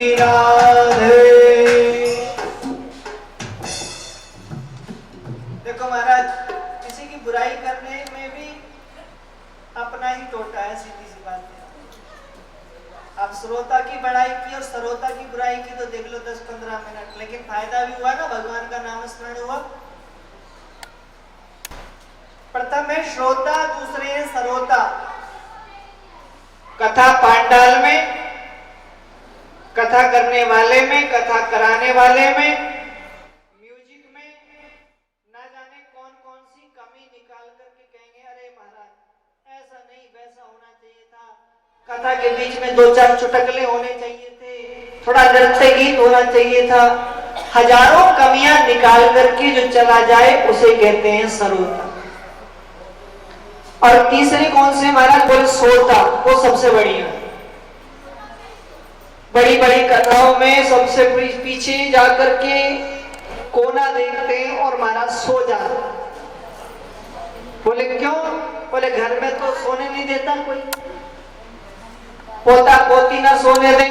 राधे। देखो महाराज, किसी की बुराई करने में भी अपना ही टोटा है, सीधी सी बात है। अब श्रोता की बड़ाई की और श्रोता की बुराई की तो देख लो 10-15 मिनट, लेकिन फायदा भी हुआ ना, भगवान का नाम स्मरण हुआ। प्रथम है श्रोता, दूसरे है सरोता। कथा पांडाल में, कथा करने वाले में, कथा कराने वाले में, म्यूजिक में ना जाने कौन कौन सी कमी निकाल करके कहेंगे अरे महाराज ऐसा नहीं वैसा होना चाहिए था, कथा के बीच में 2-4 चुटकले होने चाहिए थे, थोड़ा नृत्य गीत होना चाहिए था। हजारों कमियां निकाल करके जो चला जाए उसे कहते हैं सरोता। और तीसरी कौन से महाराज बोले सोता, वो सबसे बढ़िया। बड़ी बड़ी कथाओं में सबसे पीछे जाकर के कोना देखते हैं और महाराज सो जाते। बोले क्यों? बोले घर में तो सोने नहीं देता कोई, पोता पोती ना सोने दे,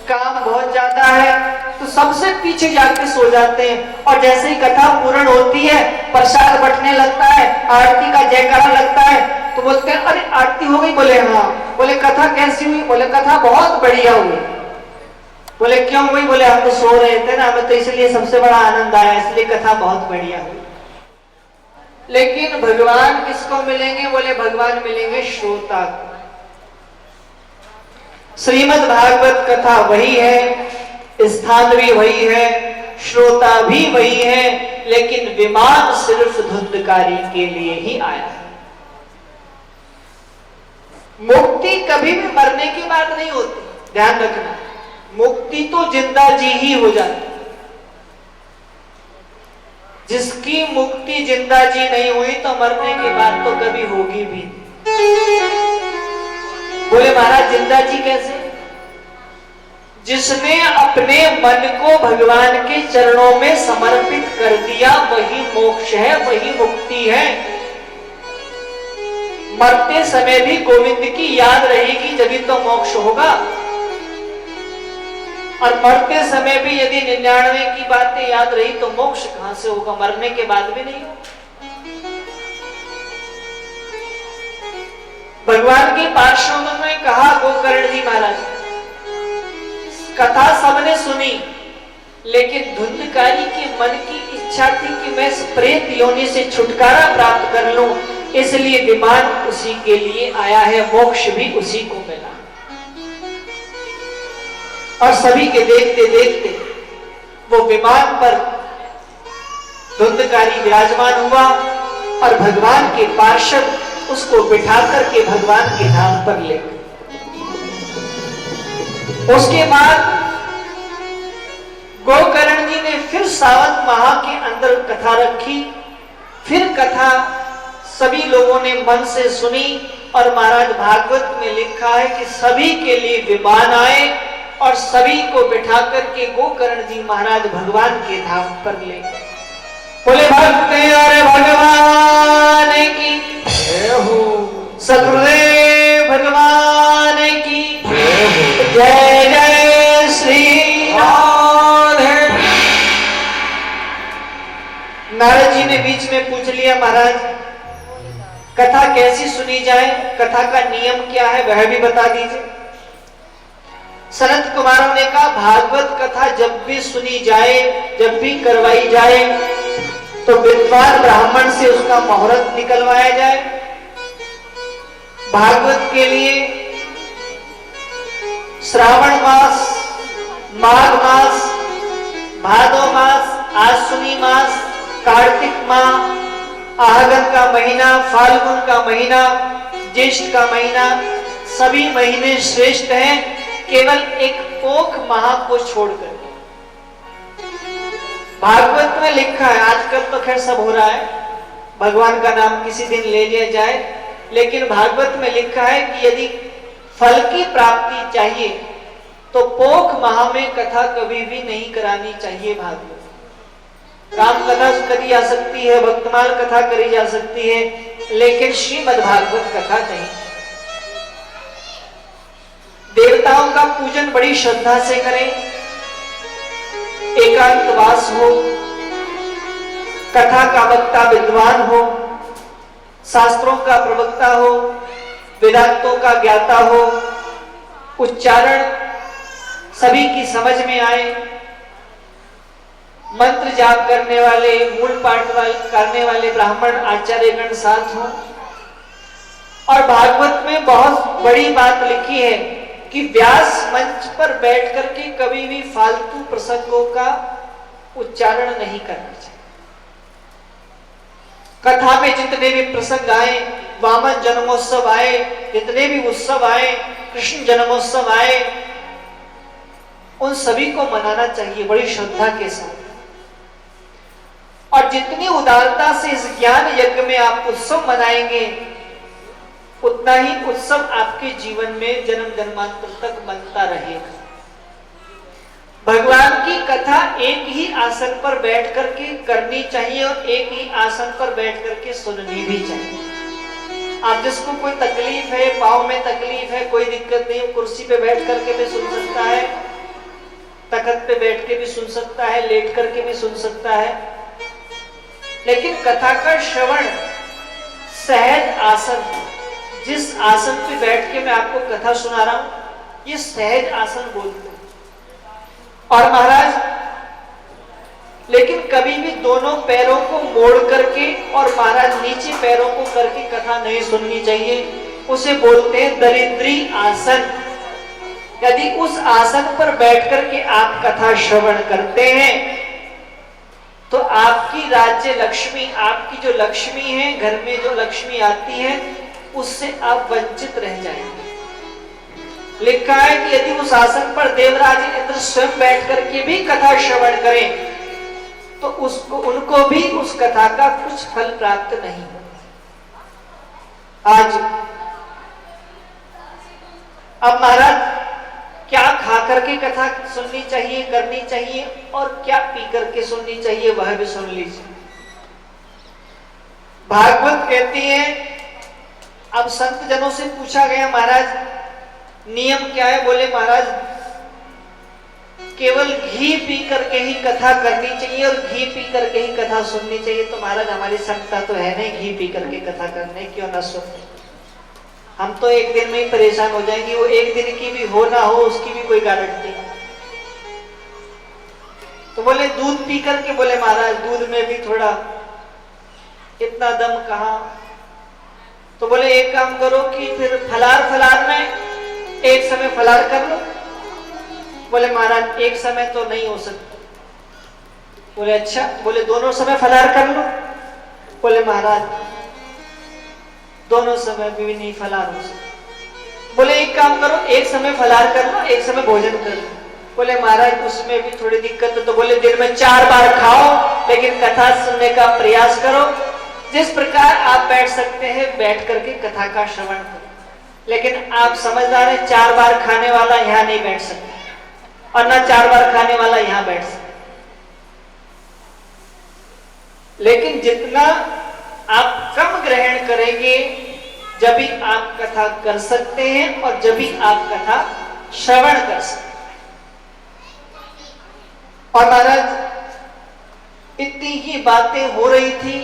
काम बहुत ज्यादा है, तो सबसे पीछे जाके सो जाते हैं। और जैसे ही कथा पूर्ण होती है, प्रसाद बंटने लगता है, आरती का जयकारा लगता है, तो बोलते हैं अरे आरती हो गई? बोले हाँ। बोले कथा कैसी हुई? बोले कथा बहुत बढ़िया हुई। बोले क्यों हुई? बोले हम तो सो रहे थे ना, हमें तो इसलिए सबसे बड़ा आनंद आया, इसलिए कथा बहुत बढ़िया हुई। लेकिन भगवान किसको मिलेंगे? बोले भगवान मिलेंगे श्रोता को। श्रीमद् भागवत कथा वही है, स्थान भी वही है, श्रोता भी वही है, लेकिन विमान सिर्फ धुंधकारी के लिए ही आया है। मुक्ति कभी भी मरने की बात नहीं होती, ध्यान रखना। मुक्ति तो जिंदा जी ही हो जाती। जिसकी मुक्ति जिंदा जी नहीं हुई तो मरने के बाद तो कभी होगी भी नहीं। बोले महाराज जिंदा जी कैसे? जिसने अपने मन को भगवान के चरणों में समर्पित कर दिया वही मोक्ष है, वही मुक्ति है। मरते समय भी गोविंद की याद रहेगी जब तो मोक्ष होगा, और मरते समय भी यदि 99 की बातें याद रही तो मोक्ष कहां से होगा? मरने के बाद भी नहीं। भगवान के पार्षदों ने कहा गोकर्ण जी महाराज, कथा सबने सुनी, लेकिन धुंधकारी के मन की इच्छा थी कि मैं इस प्रेत योनि से छुटकारा प्राप्त कर लूं, इसलिए विमान उसी के लिए आया है, मोक्ष भी उसी को मिला। और सभी के देखते देखते वो विमान पर धुंधकारी विराजमान हुआ और भगवान के पार्षद उसको बिठा करके भगवान के धाम पर ले गए। उसके बाद गोकर्ण जी ने फिर सावन माह के अंदर कथा रखी। फिर कथा सभी लोगों ने मन से सुनी, और महाराज भागवत में लिखा है कि सभी के लिए विमान आए और सभी को बिठा करके गोकर्ण जी महाराज भगवान के धाम पर ले गए। बोले भक्त और भगवान की सदगुरुदेव भगवान की जय जय श्री राधे। नारद जी ने बीच में पूछ लिया महाराज कथा कैसी सुनी जाए, कथा का नियम क्या है वह भी बता दीजिए। सनत कुमारों ने कहा भागवत कथा जब भी सुनी जाए, जब भी करवाई जाए, तो विद्वान ब्राह्मण से उसका मुहूर्त निकलवाया जाए। भागवत के लिए श्रावण मास, माघ मास, भादो मास, आश्विनी मास, कार्तिक माह, आहगन का महीना, फाल्गुन का महीना, ज्येष्ठ का महीना, सभी महीने श्रेष्ठ हैं, केवल एक पोख माह को छोड़कर। भागवत में लिखा है, आजकल तो खैर सब हो रहा है, भगवान का नाम किसी दिन ले लिया जाए, लेकिन भागवत में लिखा है कि यदि फल की प्राप्ति चाहिए तो पोख माह में कथा कभी भी नहीं करानी चाहिए। भागवत राम कथा करी जा सकती है, भक्तमाल कथा करी जा सकती है, लेकिन श्रीमद् भागवत कथा नहीं। देवताओं का पूजन बड़ी श्रद्धा से करें, एकांतवास हो, कथा का वक्ता विद्वान हो, शास्त्रों का प्रवक्ता हो, वेदांतों का ज्ञाता हो, उच्चारण सभी की समझ में आए, मंत्र जाप करने वाले, मूल पाठ करने वाले ब्राह्मण आचार्यगण साथ हों। और भागवत में बहुत बड़ी बात लिखी है कि व्यास मंच पर बैठ करके कभी भी फालतू प्रसंगों का उच्चारण नहीं करना चाहिए। कथा में जितने भी प्रसंग आए, वामन जन्मोत्सव आए, जितने भी उत्सव आए, कृष्ण जन्मोत्सव आए, उन सभी को मनाना चाहिए बड़ी श्रद्धा के साथ। और जितनी उदारता से इस ज्ञान यज्ञ में आप उत्सव मनाएंगे, उतना ही उत्सव आपके जीवन में जन्म जन्मांतर तक बनता रहेगा। भगवान की कथा एक ही आसन पर बैठ करके करनी चाहिए और एक ही आसन पर बैठ करके सुननी भी चाहिए। आप जिसको कोई तकलीफ है, पाँव में तकलीफ है, कोई दिक्कत नहीं, कुर्सी पे बैठ करके भी सुन सकता है, तखत पे बैठ के भी सुन सकता है, लेट करके भी सुन सकता है। लेकिन कथा का श्रवण सहज आसन, जिस आसन पे बैठ के मैं आपको कथा सुना रहा हूं, ये सहज आसन बोलते हैं। और महाराज, लेकिन कभी भी दोनों पैरों को मोड़ करके और महाराज नीचे पैरों को करके कथा नहीं सुननी चाहिए। उसे बोलते हैं दरिद्री आसन। यदि उस आसन पर बैठ करके आप कथा श्रवण करते हैं तो आपकी राज्य लक्ष्मी, आपकी जो लक्ष्मी है, घर में जो लक्ष्मी आती है, उससे आप वंचित रह जाएंगे। लिखा है कि यदि उस आसन पर देवराज इंद्र स्वयं बैठ करके भी कथा श्रवण करें तो उनको भी उस कथा का कुछ फल प्राप्त नहीं होगा। आज अब महाराज, क्या खा करके कथा सुननी चाहिए, करनी चाहिए, और क्या पी करके सुननी चाहिए, वह भी सुन लीजिए। भागवत कहती है, अब संत जनों से पूछा गया, महाराज नियम क्या है? बोले महाराज केवल घी पी करके ही कथा करनी चाहिए और घी पी करके ही कथा सुननी चाहिए। तो महाराज हमारी क्षमता तो है नहीं घी पी करके कथा करने, क्यों ना सुनने, हम तो एक दिन में ही परेशान हो जाएंगे। वो एक दिन की भी हो ना हो उसकी भी कोई गारंटी नहीं। तो बोले दूध पी करके, बोले महाराज दूध में भी थोड़ा इतना दम कहां। तो बोले एक काम करो कि फिर फलार में एक समय फलार कर लो। बोले महाराज एक समय तो नहीं हो सकता। बोले अच्छा, बोले दोनों समय फलार कर लो। बोले महाराज दोनों समय भी नहीं फलार हो सकता। बोले एक काम करो, एक समय फलार कर लो, एक समय भोजन कर लो। बोले महाराज उसमें भी थोड़ी दिक्कत है। तो बोले दिन में 4 बार खाओ, लेकिन कथा सुनने का प्रयास करो। जिस प्रकार आप बैठ सकते हैं बैठ करके कथा का श्रवण करो। लेकिन आप समझदार हैं, 4 बार खाने वाला यहां नहीं बैठ सकता और ना 4 बार खाने वाला यहां बैठ सकता। लेकिन जितना आप कम ग्रहण करेंगे जब भी आप कथा कर सकते हैं और जब भी आप कथा श्रवण कर सकते हैं। और महाराज इतनी ही बातें हो रही थी,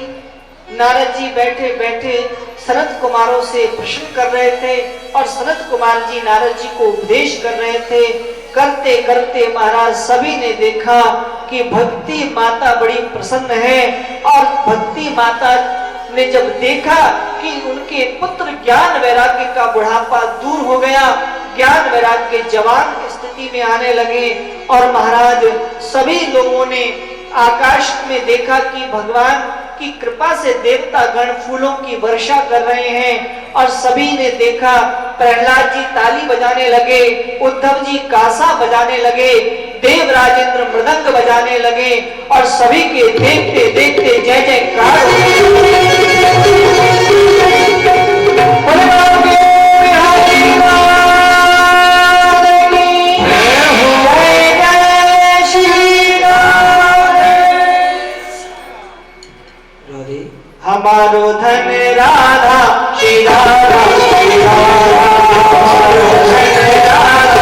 नारद जी बैठे बैठे सनत कुमारों से प्रश्न कर रहे थे और सनत कुमार जी नारद जी को उपदेश कर रहे थे। करते करते महाराज सभी ने देखा कि भक्ति माता बड़ी प्रसन्न है। और भक्ति माता ने जब देखा कि उनके पुत्र ज्ञान वैराग्य का बुढ़ापा दूर हो गया, ज्ञान वैराग्य जवान स्थिति में आने लगे, और महाराज सभी लोगों ने आकाश में देखा कि भगवान की कृपा से देवता गण फूलों की वर्षा कर रहे हैं। और सभी ने देखा, प्रहलाद जी ताली बजाने लगे, उद्धव जी कासा बजाने लगे, देवराजेंद्र मृदंग बजाने लगे, और सभी के देखते देखते जय जयकार हमारो धन राधा श्री राधा, हमारो धन राधा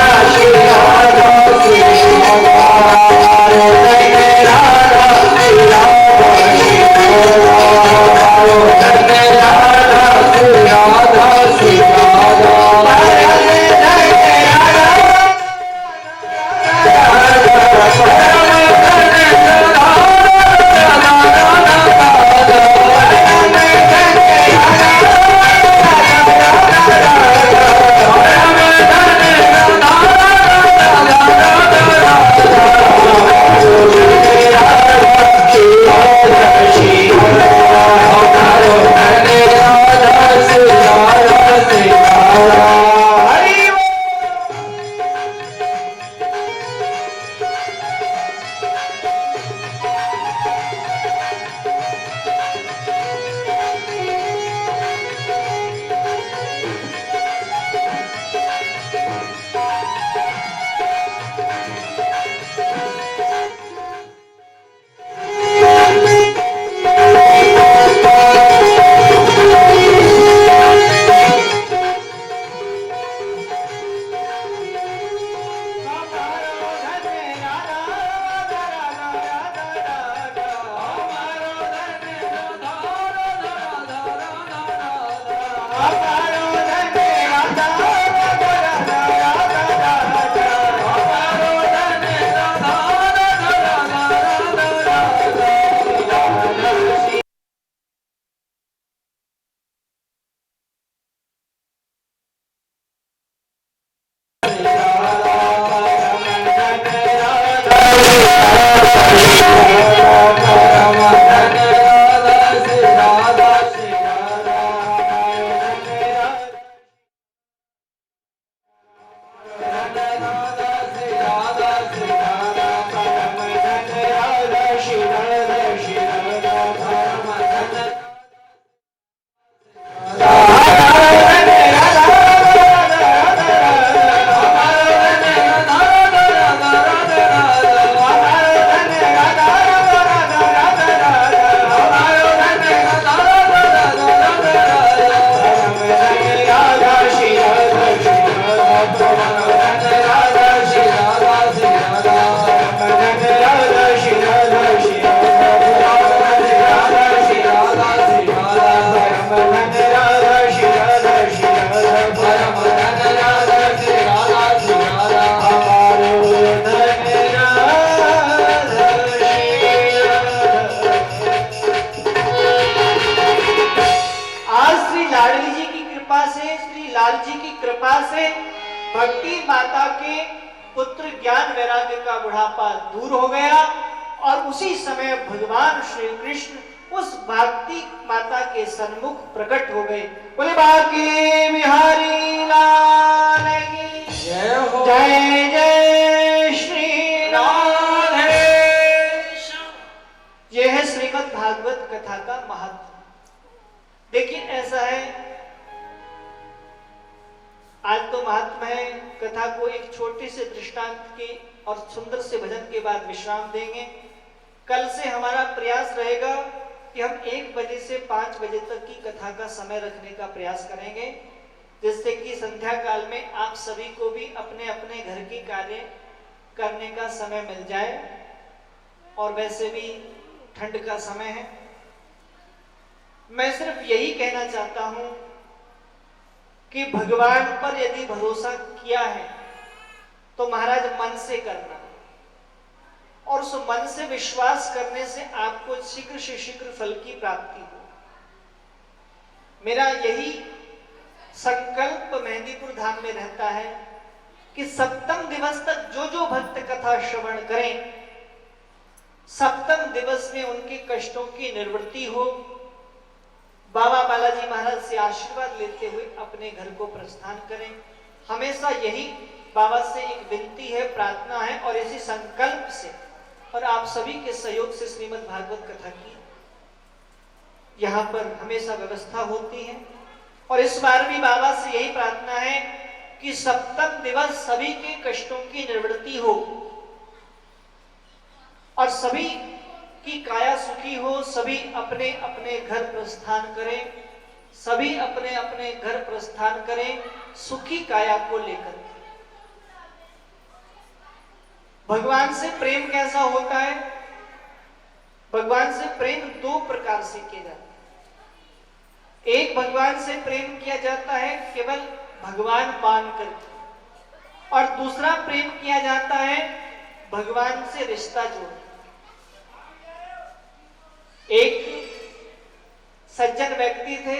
भक्ति माता के पुत्र ज्ञान वैराग्य का बुढ़ापा दूर हो गया और उसी समय भगवान श्री कृष्ण उस भक्ति माता के सन्मुख प्रकट हो गए। बोले बाकी बिहारी लाल की जय हो। जय जय श्री राधे। यह है श्रीमद् भागवत कथा का महत्व। देखिए ऐसा है, आज तो महात्मा है, कथा को एक छोटे से दृष्टांत के और सुंदर से भजन के बाद विश्राम देंगे। कल से हमारा प्रयास रहेगा कि हम 1 बजे से 5 बजे तक की कथा का समय रखने का प्रयास करेंगे, जिससे कि संध्या काल में आप सभी को भी अपने अपने घर के कार्य करने का समय मिल जाए। और वैसे भी ठंड का समय है। मैं सिर्फ यही कहना चाहता हूं कि भगवान पर यदि भरोसा किया है तो महाराज मन से करना, और उस मन से विश्वास करने से आपको शीघ्र से शीघ्र फल की प्राप्ति हो। मेरा यही संकल्प मेहंदीपुर धाम में रहता है कि सप्तम दिवस तक जो जो भक्त कथा श्रवण करें, सप्तम दिवस में उनके कष्टों की निवृत्ति हो। बाबा बालाजी महाराज से आशीर्वाद लेते हुए अपने घर को प्रस्थान करें। हमेशा यही बाबा से एक विनती है, प्रार्थना है, और इसी संकल्प से और आप सभी के सहयोग से श्रीमद् भागवत कथा की यहाँ पर हमेशा व्यवस्था होती है। और इस बार भी बाबा से यही प्रार्थना है कि सप्तम दिवस सभी के कष्टों की निवृत्ति हो और सभी की काया सुखी हो, सभी अपने अपने घर प्रस्थान करें, सभी अपने अपने घर प्रस्थान करें सुखी काया को लेकर। भगवान से प्रेम कैसा होता है? भगवान से प्रेम 2 प्रकार से किया जाता है। एक, भगवान से प्रेम किया जाता है केवल भगवान मानकर, और दूसरा प्रेम किया जाता है भगवान से रिश्ता जोड़। एक सज्जन व्यक्ति थे,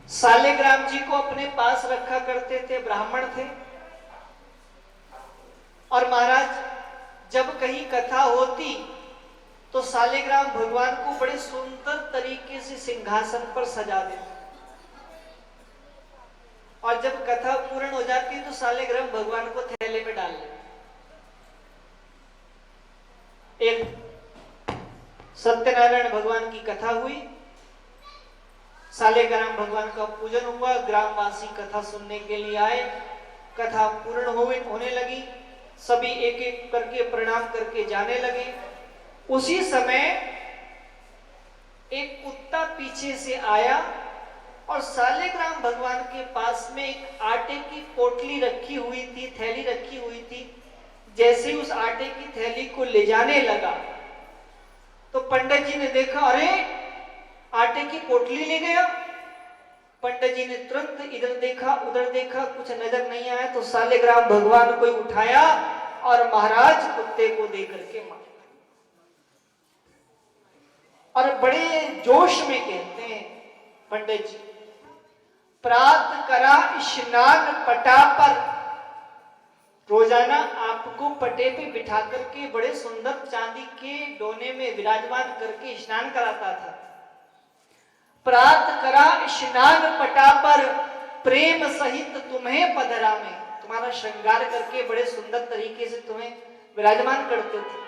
सालेग्राम जी को अपने पास रखा करते थे, ब्राह्मण थे। और महाराज जब कहीं कथा होती तो सालेग्राम भगवान को बड़े सुंदर तरीके से सिंहासन पर सजा देते, और जब कथा पूर्ण हो जाती तो सालेग्राम भगवान को थैले में डाल लेते। एक सत्यनारायण भगवान की कथा हुई, सालेग्राम भगवान का पूजन हुआ, ग्रामवासी कथा सुनने के लिए आए, कथा पूर्ण होने लगी, सभी एक एक करके प्रणाम करके जाने लगे। उसी समय एक कुत्ता पीछे से आया और सालेग्राम भगवान के पास में एक आटे की पोटली रखी हुई थी, थैली रखी हुई थी। जैसे उस आटे की थैली को ले जाने लगा तो पंडित जी ने देखा, अरे आटे की पोटली ले गया। पंडित जी ने तुरंत इधर देखा उधर देखा, कुछ नजर नहीं आया तो सालेग्राम भगवान को उठाया और महाराज कुत्ते को दे करके मार। और बड़े जोश में कहते हैं पंडित जी, प्रात करा स्नान पटा पर, रोजाना आप आपको पटे पे बिठा करके बड़े सुंदर चांदी के डोने में विराजमान करके स्नान कराता था। प्रात करा स्नान पटा पर प्रेम सहित तुम्हें पधरा में, तुम्हारा श्रृंगार करके बड़े सुंदर तरीके से तुम्हें विराजमान करते थे।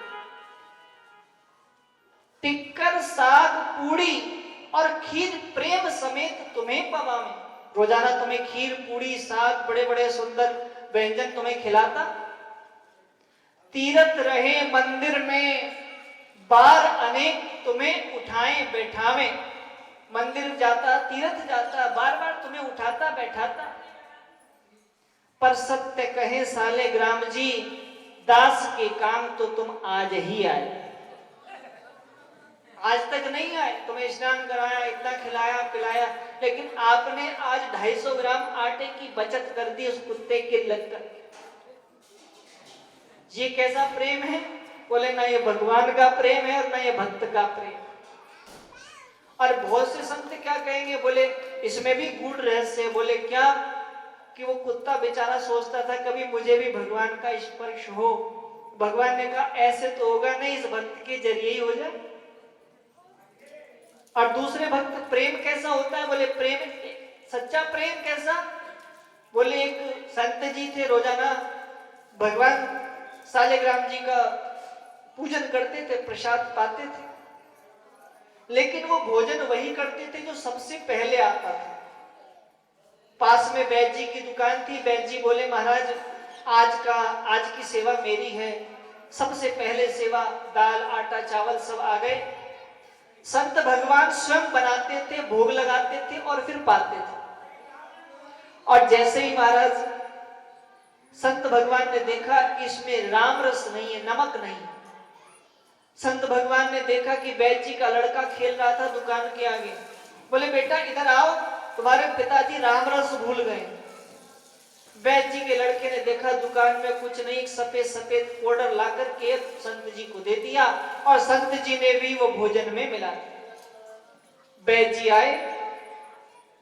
टिक्कर साग पूड़ी और खीर प्रेम समेत तुम्हें पवा में, रोजाना तुम्हें खीर पूड़ी साग बड़े बड़े सुंदर व्यंजन तुम्हें खिलाता। तीरथ रहे मंदिर में बार अनेक तुम्हें उठाए बैठावे, मंदिर जाता तीर्थ जाता बार बार तुम्हें उठाता बैठाता। पर सत्य कहे साले ग्राम जी, दास के काम तो तुम आज ही आए, आज तक नहीं आए। तुम्हें स्नान कराया, इतना खिलाया पिलाया, लेकिन आपने आज 250 ग्राम आटे की बचत कर दी उस कुत्ते के लगकर। ये कैसा प्रेम है? बोले ना ये भगवान का प्रेम है और ना ये भक्त का प्रेम। और बहुत से संत क्या कहेंगे, बोले इसमें भी गूढ़ रहस्य है। बोले क्या? कि वो कुत्ता बेचारा सोचता था कभी मुझे भी भगवान का स्पर्श हो। भगवान ने कहा ऐसे तो होगा नहीं, इस भक्त के जरिए ही हो जाए। और दूसरे भक्त प्रेम कैसा होता है? बोले प्रेम सच्चा प्रेम कैसा? बोले एक संत जी थे, रोजाना भगवान सालेग्राम जी का पूजन करते थे, प्रसाद पाते थे, लेकिन वो भोजन वही करते थे जो सबसे पहले आता था। पास में वैद्य जी की दुकान थी। वैद्य जी बोले महाराज आज की सेवा मेरी है। सबसे पहले सेवा दाल आटा चावल सब आ गए। संत भगवान स्वयं बनाते थे, भोग लगाते थे और फिर पाते थे। और जैसे ही महाराज संत भगवान ने देखा कि इसमें राम रस नहीं है, नमक नहीं, संत भगवान ने देखा कि वैद्य जी का लड़का खेल रहा था दुकान के आगे। बोले बेटा इधर आओ, तुम्हारे पिताजी राम रस भूल गए। वैद्य जी के लड़के ने देखा दुकान में कुछ नहीं, सफेद सफेद पाउडर ला करके संत जी को दे दिया और संत जी ने भी वो भोजन में मिला। वैद्य जी आए,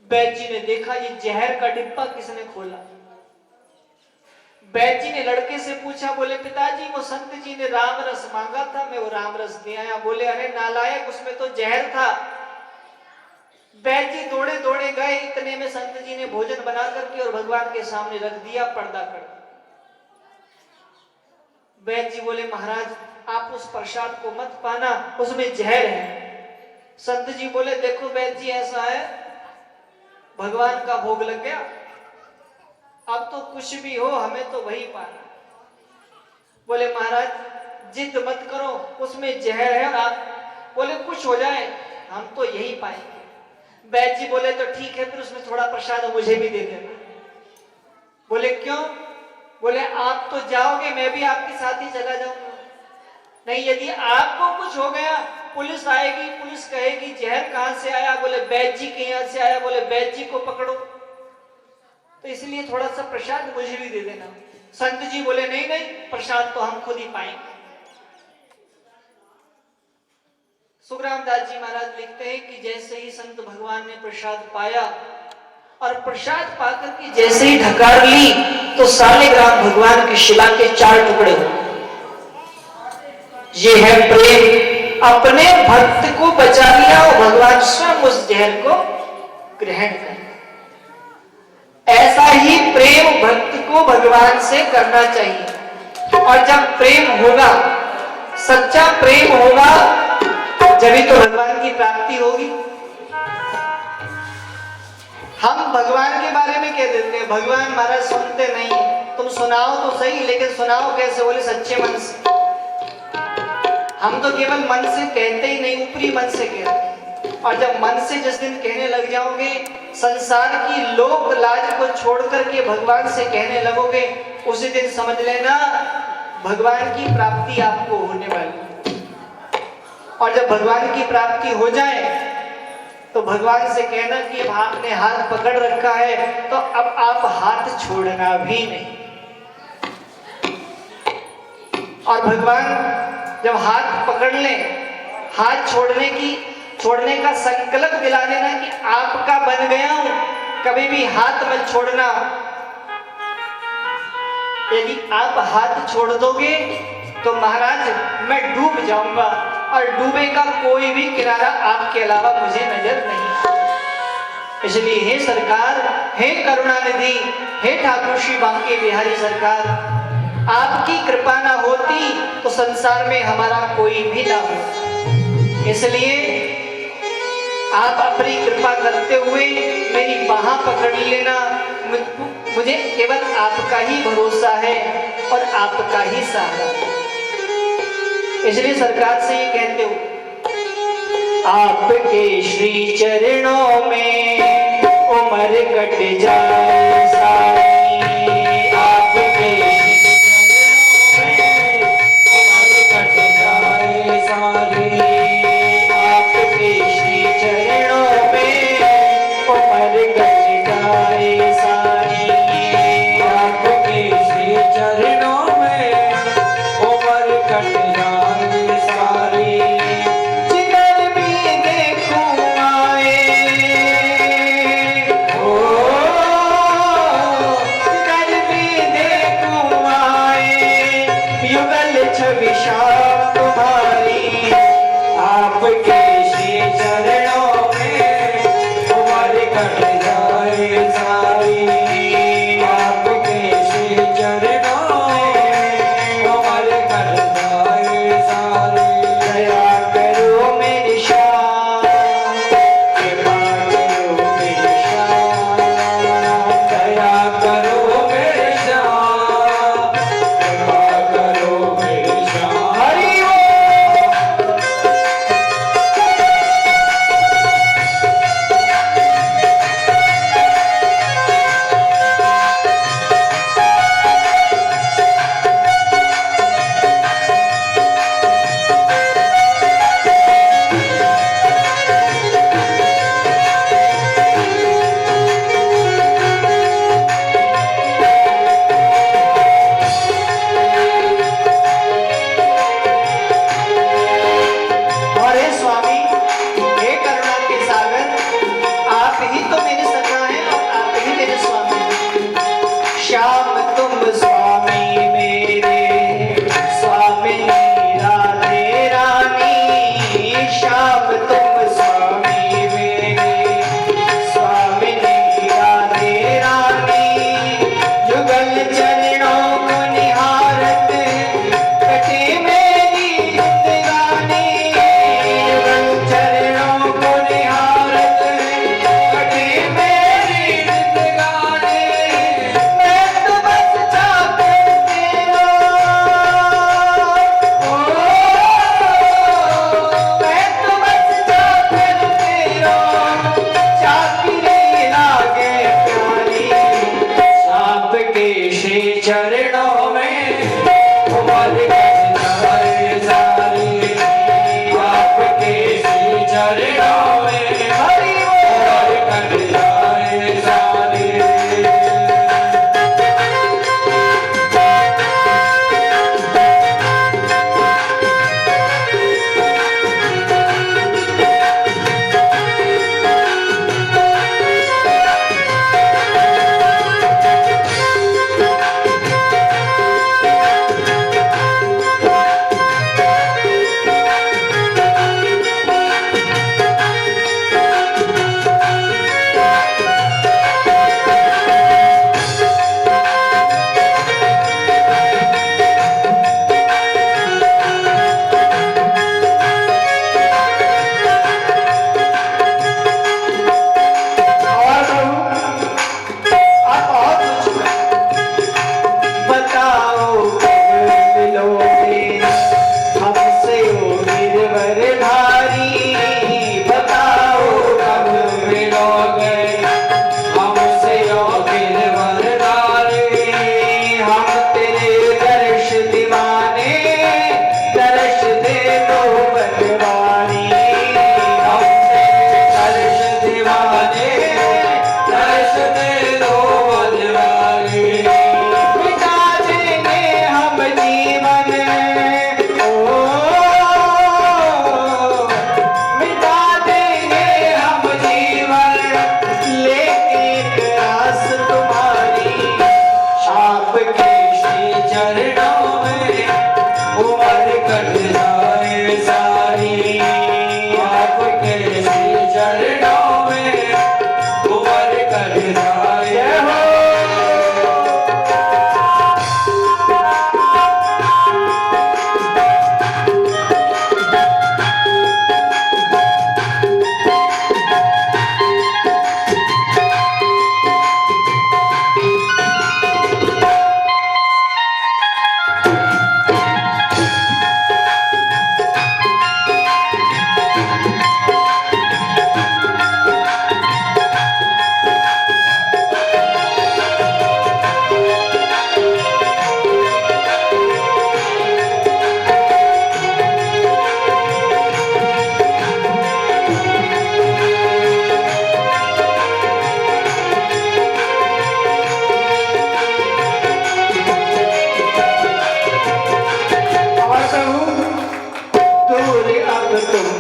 वैद्य जी ने देखा ये जहर का डिब्बा किसने खोला। वैद्य जी ने लड़के से पूछा, बोले पिताजी वो संत जी ने राम रस मांगा था, मैं वो राम रस दे आया। बोले अरे नालायक, उसमें तो जहर था। वैद्य जी दौड़े दौड़े गए, इतने में संत जी ने भोजन बना करके और भगवान के सामने रख दिया, पर्दा कर। वैद्य जी बोले महाराज आप उस प्रसाद को मत पाना, उसमें जहर है। संत जी बोले देखो वैद्य जी ऐसा है, भगवान का भोग लग गया, अब तो कुछ भी हो हमें तो वही पाना। बोले महाराज जिद मत करो, उसमें जहर है और आप बोले कुछ हो जाए हम तो यही पाएंगे। वैद्य जी बोले तो ठीक है, फिर उसमें थोड़ा प्रसाद मुझे भी दे देना। बोले क्यों? बोले आप तो जाओगे, मैं भी आपके साथ ही चला जाऊंगा। नहीं, यदि आपको कुछ हो गया पुलिस आएगी, पुलिस कहेगी जहर कहां से आया। बोले वैद्य जी के यहां से आया। बोले वैद्य जी को पकड़ो, तो इसलिए थोड़ा सा प्रसाद मुझे भी दे देना। संत जी बोले नहीं नहीं, प्रसाद तो हम खुद ही पाएंगे। सुखराम दास जी महाराज लिखते हैं कि जैसे ही संत भगवान ने प्रसाद पाया और प्रसाद पाकर के जैसे ही ढकार ली तो सालेग्राम भगवान की शिला के 4 टुकड़े हुए। ये है प्रेम, अपने भक्त को बचा लिया और भगवान स्वयं उस जहर को ग्रहण कर। ऐसा ही प्रेम भक्त को भगवान से करना चाहिए। और जब प्रेम होगा, सच्चा प्रेम होगा, जभी तो भगवान की प्राप्ति होगी। हम भगवान के बारे में कह देते हैं भगवान महाराज सुनते नहीं, तुम सुनाओ तो सही, लेकिन सुनाओ कैसे? बोले सच्चे मन से। हम तो केवल मन से कहते ही नहीं, ऊपरी मन से कहते हैं। और जब मन से जिस दिन कहने लग जाओगे, संसार की लोक लाज को छोड़ करके भगवान से कहने लगोगे, उसी दिन समझ लेना भगवान की प्राप्ति आपको होने वाली। और जब भगवान की प्राप्ति हो जाए तो भगवान से कहना कि अब आपने हाथ पकड़ रखा है तो अब आप हाथ छोड़ना भी नहीं। और भगवान जब हाथ पकड़ ले, हाथ छोड़ने का संकल्प दिला देना कि आपका बन गया हूं, कभी भी हाथ मत छोड़ना। यदि आप हाथ छोड़ दोगे तो महाराज मैं डूब जाऊंगा और डूबेगा कोई भी किनारा आपके अलावा मुझे नजर नहीं। इसलिए हे सरकार, हे करुणानिधि, हे ठाकुर श्री बांके बिहारी सरकार, आपकी कृपा ना होती तो संसार में हमारा कोई भी ना हो। इसलिए आप अपनी कृपा करते हुए मेरी बाह पकड़ लेना। मुझे केवल आपका ही भरोसा है और आपका ही सहारा। इसलिए सरकार से ये कहते हो, आपके श्री चरणों में उम्र कट जाए सारी, आपके श्री चरणों में उम्र कट जाए सारी, आपके श्री चरणों में उम्र कट जाए सारी, जिधर भी देखूं आए, ओ जिधर भी देखूं आए, युगल छवि शाम तुम्हारी, आपके श्री चरणों में उम्र कट जाए सारी, आपके श्री चरणों में उम्र कट जाए सारी। दया करो मेरी शान, कृपा करो मेरी शान, दया करो मेरी शान, कृपा करो मेरी शान। हरि अरे स्वामी, हे करुणा के सागर, आप ही तो मेरे सखा हैं और आप ही मेरे स्वामी। श्याम तुम स्वामी मेरे, स्वामिनी राधे रानी, श्याम तुम स्वामी मेरे, स्वामिनी राधे रानी, युगल चरणों को निहारत कटे मेरी जिंदगानी, युगल चरणों को निहारत कटे मेरी जिंदगानी, मैं तो बस चाकर तेरा, ओ मैं तो बस चाकर तेरा, चाकरी लागे प्यारी, आपके श्री चरणों में उम्र कट जाए सारी, आपके श्री चरणों में उम्र कट जाए सारी।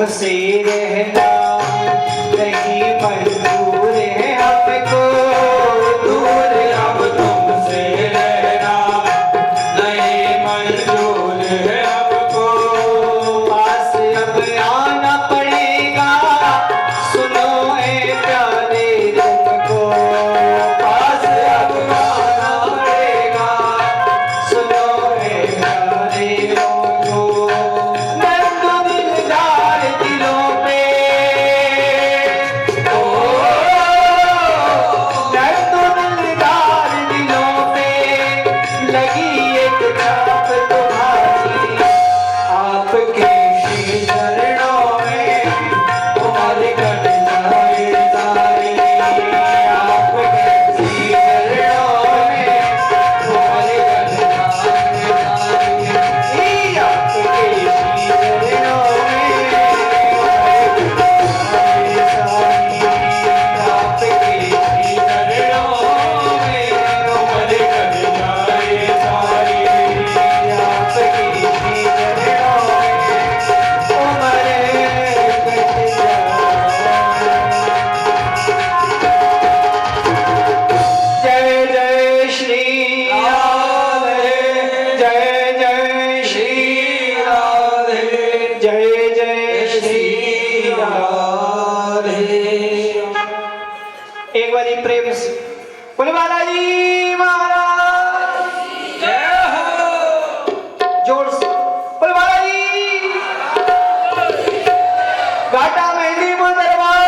तुमसे रहना नहीं मंजूर है हमको, दूर अब तुमसे रहना नहीं मंजूर है हमको, पास अब आना पड़ेगा सुनो ए प्यारे तुमको, पास अब आना पड़ेगा सुनो ए प्यारे तुमको, एक बारी प्रेम से बोले बालाजी महाराज जय हो, जोर से बोले बालाजी, घाटा मेहंदीपुर दरबार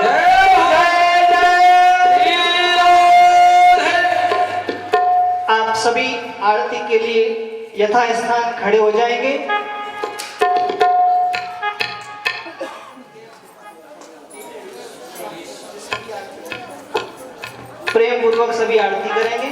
जय जय। आप सभी आरती के लिए यथा स्थान खड़े हो जाएंगे। प्रेम पूर्वक सभी आरती करेंगे।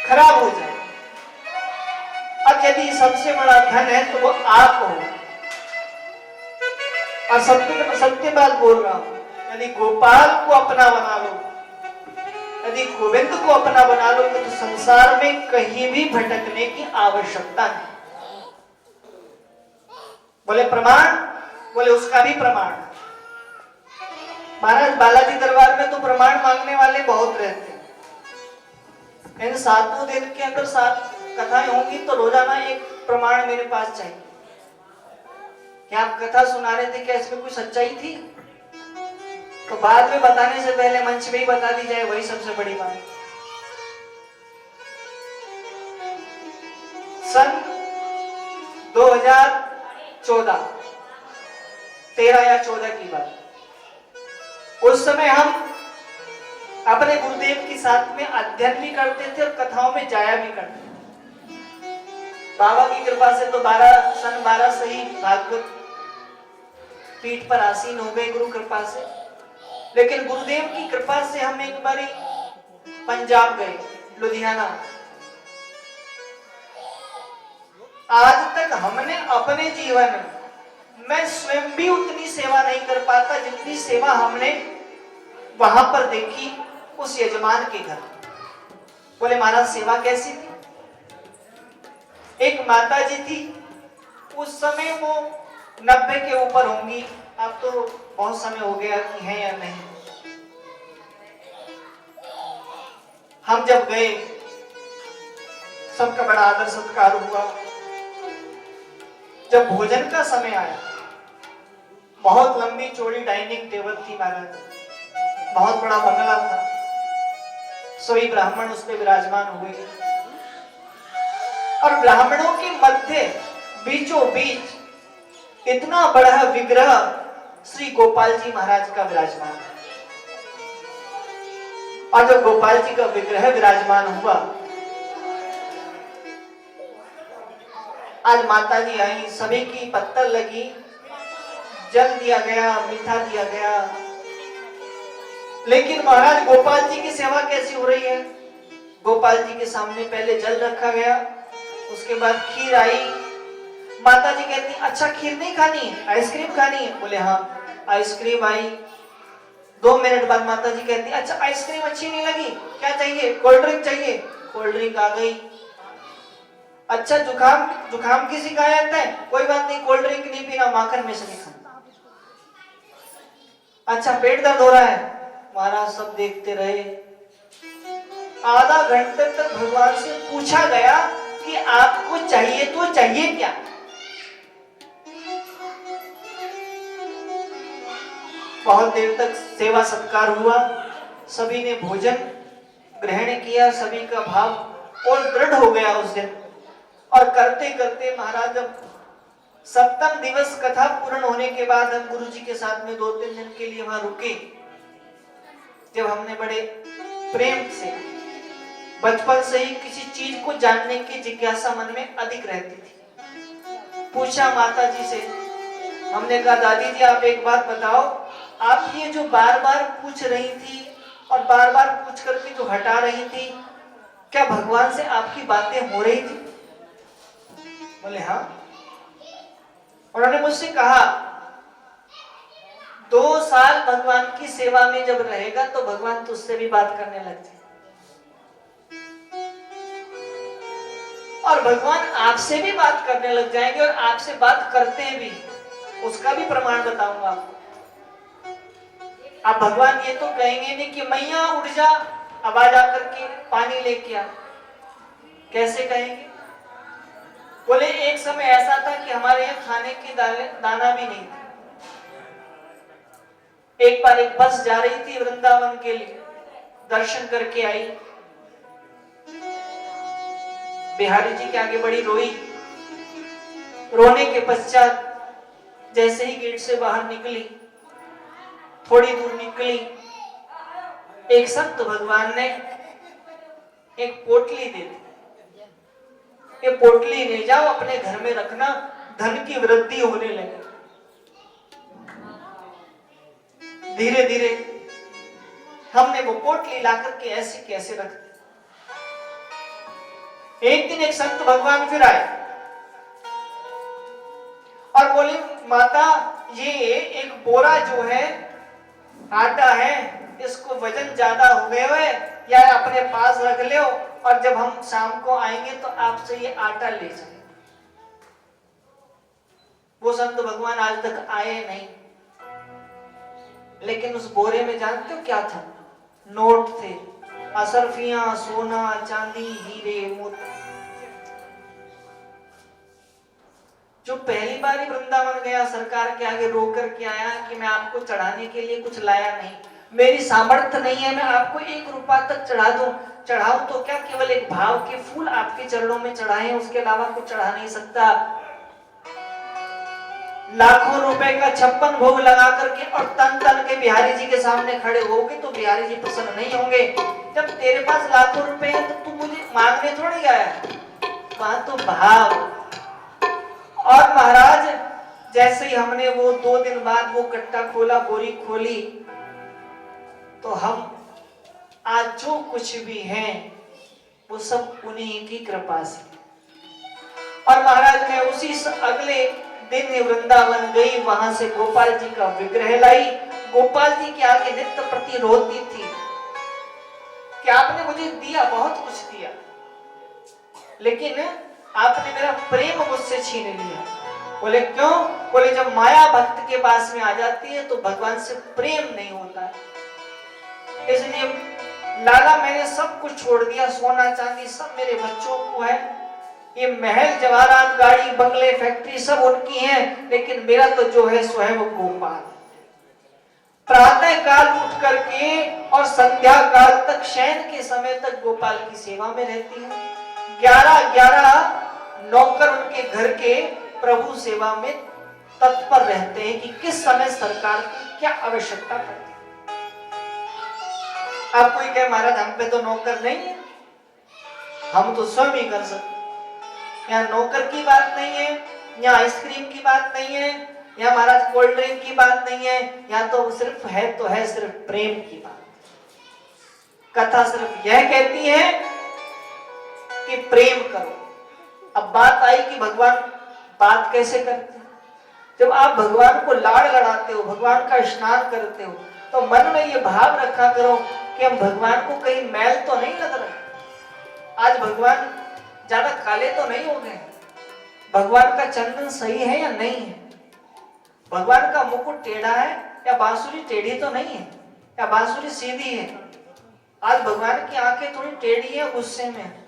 खराब हो जाए। अब यदि सबसे बड़ा धन है तो वो आप हो, और सत्य बात बोल रहा हूं, यदि गोपाल को अपना बना लो, यदि गोविंद को अपना बना लो तो संसार में कहीं भी भटकने की आवश्यकता नहीं। बोले प्रमाण, बोले उसका भी प्रमाण। महाराज बालाजी दरबार में तो प्रमाण मांगने वाले बहुत रहते हैं। इन 7 दिन के अंदर 7 कथाएं होंगी तो रोजाना एक प्रमाण मेरे पास चाहिए। क्या आप कथा सुना रहे थे, क्या इसमें कोई सच्चाई थी? तो बाद में बताने से पहले मंच में ही बता दी जाए, वही सबसे बड़ी बात। सन 2014, 13 या 14 की बात। उस समय हम अपने गुरुदेव के साथ में अध्ययन भी करते थे और कथाओं में जाया भी करते थे। बाबा की कृपा से तो सन 12 से ही भागवत पीठ पर आसीन हो गए गुरु कृपा से। लेकिन गुरुदेव की कृपा से हम एक बारी पंजाब गए, लुधियाना। आज तक हमने अपने जीवन में स्वयं भी उतनी सेवा नहीं कर पाता जितनी सेवा हमने वहां पर देखी उस यजमान के घर। बोले महाराज सेवा कैसी थी? एक माता जी थी, उस समय वो 90 के ऊपर होंगी, अब तो बहुत समय हो गया कि है या नहीं। हम जब गए सबका बड़ा आदर सत्कार हुआ। जब भोजन का समय आया, बहुत लंबी चौड़ी डाइनिंग टेबल थी महाराज, बहुत बड़ा बंगला था, सभी ब्राह्मण उस पे विराजमान हुए और ब्राह्मणों के मध्य बीचों बीच इतना बड़ा विग्रह श्री गोपाल जी महाराज का विराजमान। और जब गोपाल जी का विग्रह विराजमान हुआ, आज माता जी आई, सभी की पत्तल लगी, जल दिया गया, मीठा दिया गया। लेकिन महाराज गोपाल जी की सेवा कैसी हो रही है? गोपाल जी के सामने पहले जल रखा गया, उसके बाद खीर आई। माता जी कहती अच्छा खीर नहीं खानी है, आइसक्रीम खानी है? बोले हाँ। आइसक्रीम आई। 2 मिनट बाद माता जी कहती अच्छा आइसक्रीम अच्छी नहीं लगी, क्या चाहिए? कोल्ड ड्रिंक चाहिए? कोल्ड ड्रिंक आ गई। अच्छा जुकाम की शिकायत है? कोई बात नहीं, कोल्ड ड्रिंक नहीं पीना, माखन में से नहीं खाना। अच्छा पेट दर्द हो रहा है? महाराज सब देखते रहे। आधा घंटे तक भगवान से पूछा गया कि आपको चाहिए तो चाहिए क्या? बहुत देर तक सेवा सत्कार हुआ, सभी ने भोजन ग्रहण किया, सभी का भाव और दृढ़ हो गया उस दिन। और करते करते महाराज जब 7वें दिवस कथा पूर्ण होने के बाद हम गुरु जी के साथ में 2-3 दिन के लिए वहां रुके। जब हमने बड़े प्रेम से, बचपन से ही किसी चीज को जानने की जिज्ञासा मन में अधिक रहती थी, पूछा माता जी से। हमने कहा दादी जी आप एक बात बताओ, आप ये जो बार बार पूछ रही थी और बार बार पूछ करके जो हटा रही थी, क्या भगवान से आपकी बातें हो रही थी? बोले हाँ। उन्होंने मुझसे कहा 2 साल भगवान की सेवा में जब रहेगा तो भगवान तुझसे भी बात करने लग जाए, और भगवान आपसे भी बात करने लग जाएंगे और आपसे बात करते हैं भी। उसका भी प्रमाण बताऊंगा आपको। आप भगवान ये तो कहेंगे नहीं कि मैया उठ जा, आवाज आकर के पानी लेके आ, कैसे कहेंगे? बोले एक समय ऐसा था कि हमारे यहाँ खाने की दाना भी नहीं था। एक बार एक बस जा रही थी वृंदावन के लिए, दर्शन करके आई, बिहारी जी के आगे बड़ी रोई। रोने के पश्चात जैसे ही गेट से बाहर निकली, थोड़ी दूर निकली, एक संत भगवान ने एक पोटली दे दी। ये पोटली ले जाओ अपने घर में रखना, धन की वृद्धि होने लगी। धीरे धीरे हमने वो पोटली लाकर के ऐसे कैसे रख दी। एक दिन एक संत भगवान फिर आए और बोले माता ये एक बोरा जो है आटा है, इसको वजन ज्यादा हो गए है, या अपने पास रख लो और जब हम शाम को आएंगे तो आपसे ये आटा ले जाए। वो संत भगवान आज तक आए नहीं, लेकिन उस बोरे में जानते हो क्या था? नोट थे, असरफियां, सोना, चांदी, हीरे, मोती। जो पहली बार ही वृंदावन गया, सरकार के आगे रो करके आया कि मैं आपको चढ़ाने के लिए कुछ लाया नहीं, मेरी सामर्थ्य नहीं है मैं आपको 1 रुपया तक चढ़ा दूं। चढ़ाऊं तो क्या, केवल एक भाव के फूल आपके चरणों में चढ़ाए, उसके अलावा कुछ चढ़ा नहीं सकता। लाखों रुपए का 56 भोग लगा करके और तन तन के बिहारी जी के सामने खड़े होगे तो बिहारी जी प्रसन्न नहीं होंगे। जब तेरे पास लाखों रुपए हैं तो तू मुझे मांगने थोड़ी आया, वहां तो भाव। और महाराज जैसे ही हमने वो 2 दिन बाद वो कट्टा खोला, बोरी खोली, तो हम आज जो कुछ भी हैं वो सब उन्हीं की कृपा से। और महाराज मैं उसी अगले दिन वृंदावन गई, वहां से गोपाल जी का विग्रह लाई। गोपाल जी के आगे नित्य प्रति रोती थी कि आपने मुझे दिया, बहुत कुछ दिया, लेकिन आपने मेरा प्रेम मुझसे छीन लिया। बोले क्यों? बोले जब माया भक्त के पास में आ जाती है तो भगवान से प्रेम नहीं होता है, इसलिए लाला मैंने सब कुछ छोड़ दिया, सोना चांदी सब मेरे बच्चों को है, ये महल जवाहरात गाड़ी बंगले फैक्ट्री सब उनकी हैं, लेकिन मेरा तो जो है सो है वो गोपाल। प्रातः काल उठ करके और संध्या काल तक शयन के समय तक गोपाल की सेवा में रहती है। 11 नौकर उनके घर के प्रभु सेवा में तत्पर रहते हैं कि किस समय सरकार की क्या आवश्यकता पड़ती है। आप कोई कहे महाराज हम पे तो नौकर नहीं है, हम तो स्वयं ही कर सकते। यहाँ नौकर की बात नहीं है, यहाँ आइसक्रीम की बात नहीं है, यहाँ महाराज कोल्ड ड्रिंक की बात नहीं है, यहाँ तो सिर्फ है तो है सिर्फ प्रेम की बात। कथा सिर्फ यह कहती है कि प्रेम करो। अब बात आई कि भगवान बात कैसे करते हैं। जब आप भगवान को लाड़ लड़ाते हो, भगवान का स्नान करते हो, तो मन में ये भाव रखा करो कि हम भगवान को कहीं मैल तो नहीं लग रहा, आज भगवान ज्यादा काले तो नहीं हो गए, भगवान का चंदन सही है या नहीं है, भगवान का मुकुट टेढ़ा है या बांसुरी टेढ़ी तो नहीं है, या बांसुरी सीधी है। आज भगवान की आंखें थोड़ी टेढ़ी है, गुस्से में।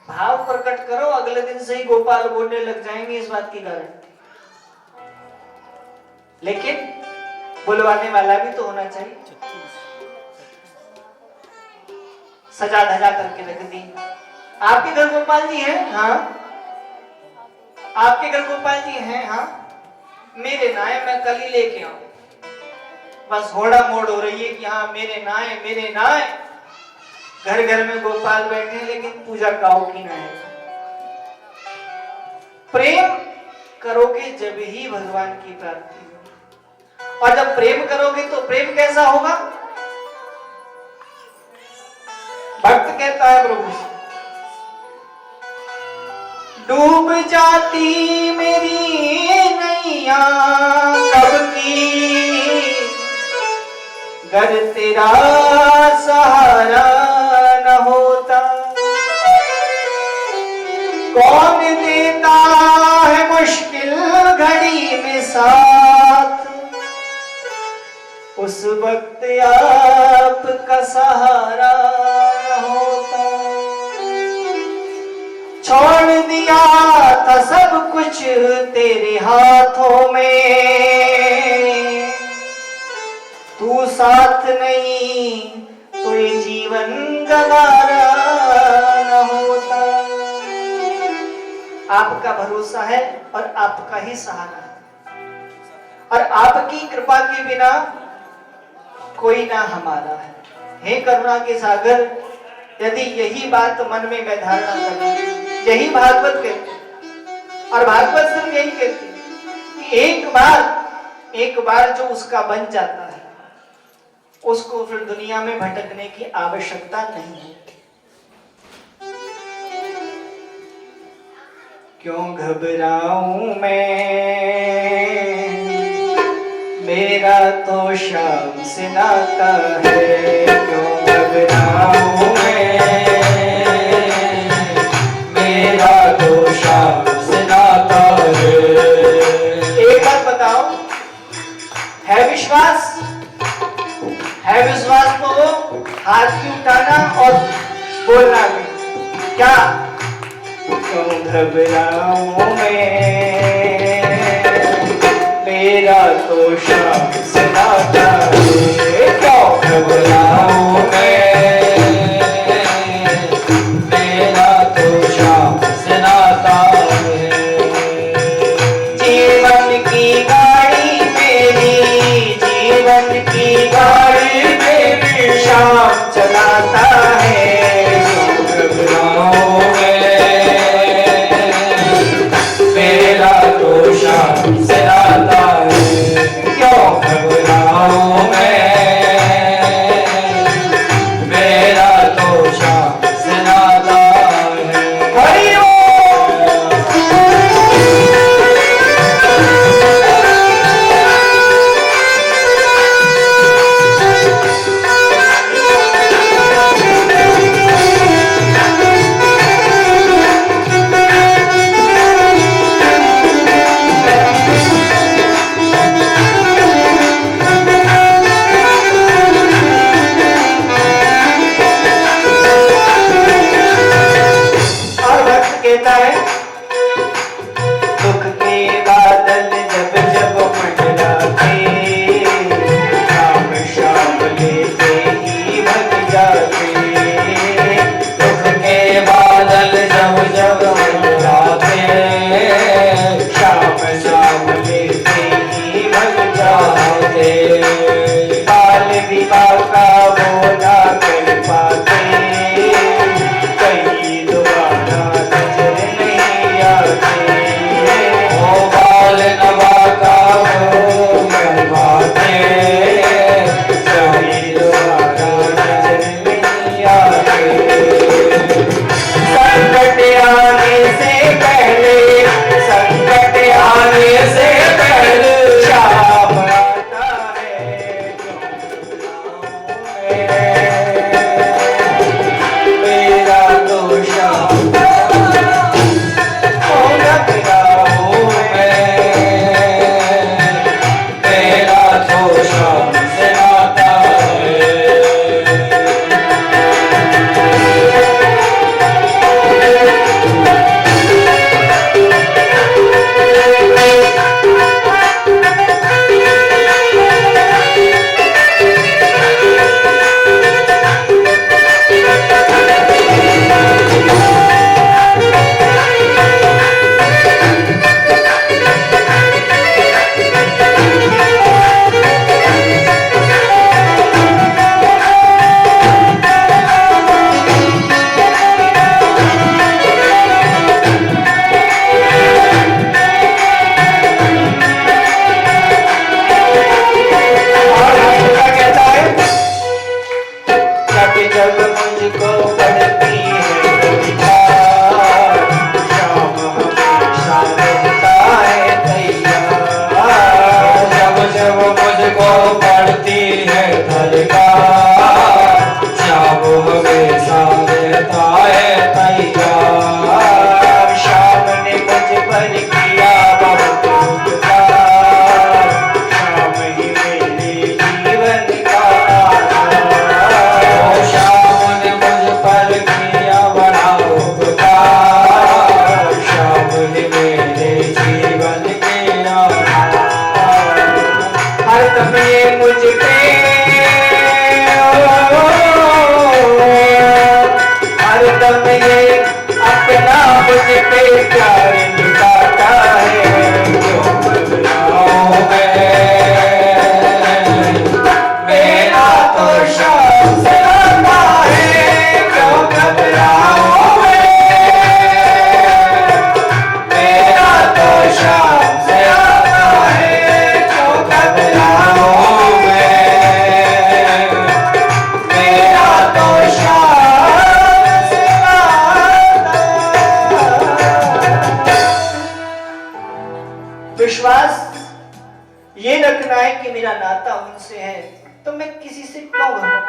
भाव प्रकट करो, अगले दिन से ही गोपाल बोलने लग जाएंगे, इस बात की गारंटी। लेकिन बुलवाने वाला भी तो होना चाहिए। सजा धजा करके रख दी। आपके घर गोपाल जी हैं? हाँ। आपके घर गोपाल जी हैं? हाँ। मेरे नाय मैं कल ही लेके आऊं। बस घोड़ा मोड़ हो रही है कि हाँ मेरे नाय मेरे नाय। घर घर में गोपाल बैठे, लेकिन पूजा काऊ की ना है। प्रेम करोगे जब ही भगवान की प्राप्ति होगी। और जब प्रेम करोगे तो प्रेम कैसा होगा? भक्त कहता है प्रभु से, डूब जाती मेरी नैया कब की, घर तेरा सहारा न होता। कौन देता है मुश्किल घड़ी में साथ, उस वक्त आपका सहारा न होता। छोड़ दिया था सब कुछ तेरे हाथों में, तू साथ नहीं तो ये जीवन गवारा न होता। आपका भरोसा है और आपका ही सहारा है, और आपकी कृपा के बिना कोई ना हमारा है। हे करुणा के सागर, यदि यही बात मन में मैं धारणा करूं, यही भागवत कहती, और भागवत सिर्फ यही कहती कि एक बार जो उसका बन जाता है उसको फिर दुनिया में भटकने की आवश्यकता नहीं है। क्यों घबराऊं मैं, मेरा तो शाम से नाता है। क्यों घबराऊं मैं, मेरा तो शाम से नाता है। हाथ भी उठाना और बोलना भी। क्या? क्यों घबराऊं मैं, मेरा तो शाम से नाता है। क्यों घबराऊं मैं, मेरा तो शाम से नाता है। जीवन की गाड़ी मेरी, जीवन की गाड़ी मेरी शाम चलाता है। मेरा तो शाम से नाता है। क्यों घबराऊं मैं, मेरा तो शाम से नाता है। हरि कहता है, दुख के बादल जब जब मंडराते, शाम शाम लेते ही भग जाते। दुख के बादल जब जब मंडराते, शाम शाम लेते ही भग जाते। बाल विवाह का वो ना कर पाते, कहीं दोबारा नजर नहीं आते। ओ बाल नवा का वो करवाते, कहीं दोबारा नजर नहीं आते। संकट आने से पहले, संकट आने से पहले शाम आता है। मेरा तो शाम घबराऊं मैं, मेरा तो शाम से नाता है। जब मुझको पड़ती है तैयार, शाम हमेशा रहता है तैयार। जब जब मुझको पड़ती है दरकार, शाम हमेशा रहता है तैयार। शाम ने मुझ पर किया बहुत उपकार, शाम ही मेरे जीवन का मुझ पे हर दम ये अपना मुझ पे प्यार लुटाता है। क्यों घबराऊं मैं, मेरा तो शाम से नाता है। क्यों घबराऊं मैं, मेरा तो शाम से नाता है। क्यों घबराऊं विश्वास ये रखना है कि मेरा नाता उनसे है, तो मैं किसी से क्यों घबराऊं।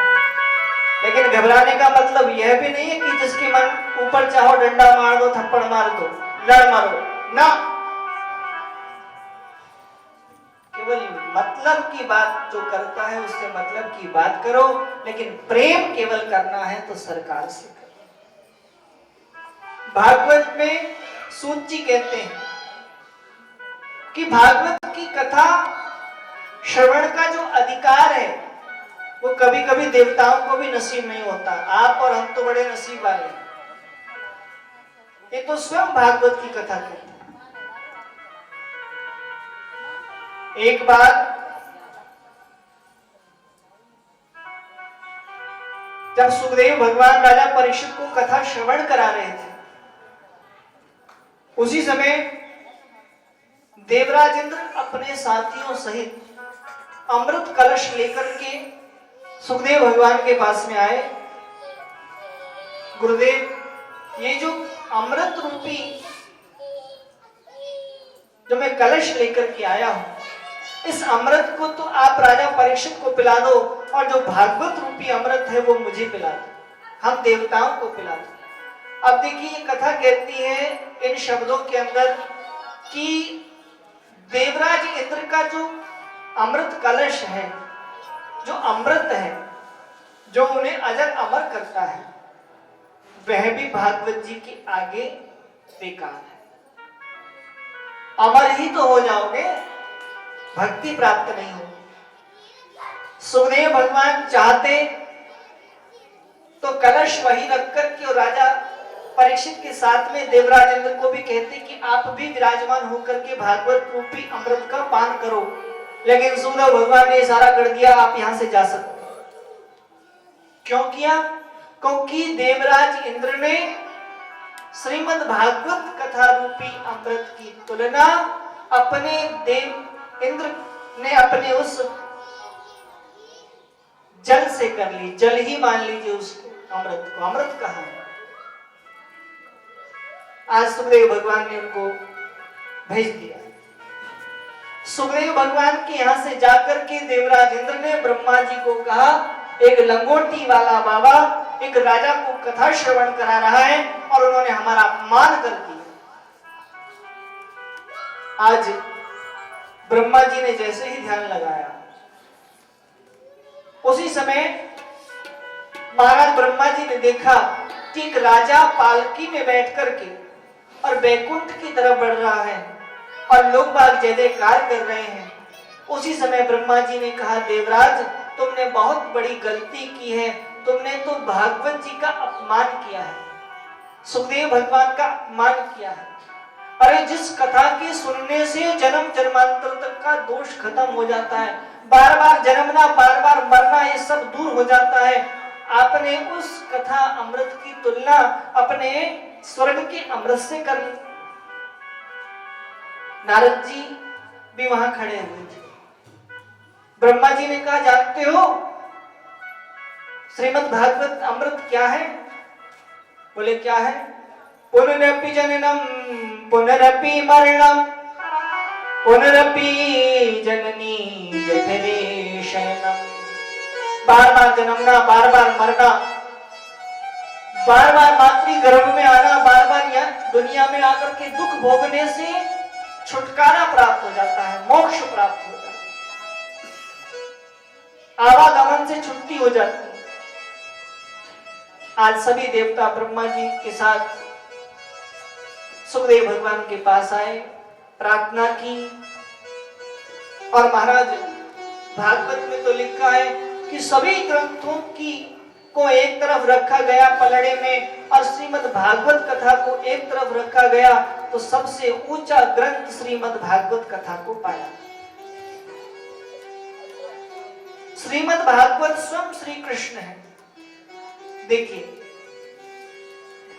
लेकिन घबराने का मतलब यह भी नहीं है कि जिसके मन ऊपर चाहो डंडा मार दो, थप्पड़ मार दो, लड़ मारो ना। केवल मतलब की बात जो करता है उससे मतलब की बात करो, लेकिन प्रेम केवल करना है तो सरकार से करो। भागवत में सूत जी कहते हैं कि भागवत की कथा श्रवण का जो अधिकार है वो कभी कभी देवताओं को भी नसीब नहीं होता। आप और हम तो बड़े नसीब वाले हैं। ये तो स्वयं भागवत की कथा कहते हैं। एक बार जब सुखदेव भगवान राजा परीक्षित को कथा श्रवण करा रहे थे, उसी समय देवराज इंद्र अपने साथियों सहित अमृत कलश लेकर के सुखदेव भगवान के पास में आए। गुरुदेव, ये जो अमृत रूपी जो मैं कलश लेकर के आया हूं, इस अमृत को तो आप राजा परीक्षित को पिला दो, और जो भागवत रूपी अमृत है वो मुझे पिला दो, हम देवताओं को पिला दो। अब देखिए, ये कथा कहती है इन शब्दों के अंदर कि देवराज इंद्र का जो अमृत कलश है, जो अमृत है, जो उन्हें अजर अमर करता है, वह भी भागवत जी के आगे बेकार है। अमर ही तो हो जाओगे, भक्ति प्राप्त नहीं होगी। सुखदेव भगवान चाहते तो कलश वही रख करके और राजा परीक्षित के साथ में देवराज इंद्र को भी कहते कि आप भी विराजमान होकर के भागवत रूपी अमृत का पान करो, लेकिन सुखदेव भगवान ने इशारा कर दिया, आप यहां से जा सकते। क्यों किया? क्योंकि देवराज इंद्र ने श्रीमद् भागवत कथा रूपी अमृत की तुलना अपने देव इंद्र ने अपने उस जल से कर ली। जल ही मान लीजिए उसको, अमृत को। अमृत कहां है? आज सुखदेव भगवान ने उनको भेज दिया। सुखदेव भगवान के यहां से जाकर के देवराज इंद्र ने ब्रह्मा जी को कहा, एक लंगोटी वाला बाबा एक राजा को कथा श्रवण करा रहा है और उन्होंने हमारा अपमान कर दिया। आज ब्रह्मा जी ने जैसे ही ध्यान लगाया, उसी समय महाराज ब्रह्मा जी ने देखा कि एक राजा पालकी में बैठ करके और बैकुंठ की तरफ बढ़ रहा है और लोग बाग जय जयकार कर रहे हैं। उसी समय ब्रह्मा जी ने कहा, देवराज, तुमने बहुत बड़ी गलती की है, तुमने तो भागवत जी का अपमान किया है, सुखदेव भगवान का अपमान किया है। अरे, जिस कथा के सुनने से जन्म जन्मांतर तक का दोष खत्म हो जाता है, बार बार जन्मना, बार बार मरना, ये सब दूर हो जाता है, आपने उस कथा अमृत की तुलना अपने स्वर्ग के अमृत से कर ली। नारद जी भी वहां खड़े हुए थे। ब्रह्मा जी ने कहा, जानते हो श्रीमद् भागवत अमृत क्या है? बोले, क्या है? पुनरपि जननम पुनरपि मरणम पुनरपि जननी जठरे शयनम। बार बार जन्मना, बार बार मरना, बार बार मातृ गर्भ में आना, बार बार यह दुनिया में आकर के दुख भोगने से छुटकारा प्राप्त हो जाता है, मोक्ष प्राप्त हो जाता है, आवागमन से छुट्टी हो जाती है। आज सभी देवता ब्रह्मा जी के साथ सुखदेव भगवान के पास आए, प्रार्थना की, और महाराज भागवत में तो लिखा है कि सभी ग्रंथों की को एक तरफ रखा गया पलड़े में और श्रीमद् भागवत कथा को एक तरफ रखा गया, तो सबसे ऊंचा ग्रंथ श्रीमद् भागवत कथा को पाया। श्रीमद् भागवत स्वयं श्री कृष्ण है। देखिए,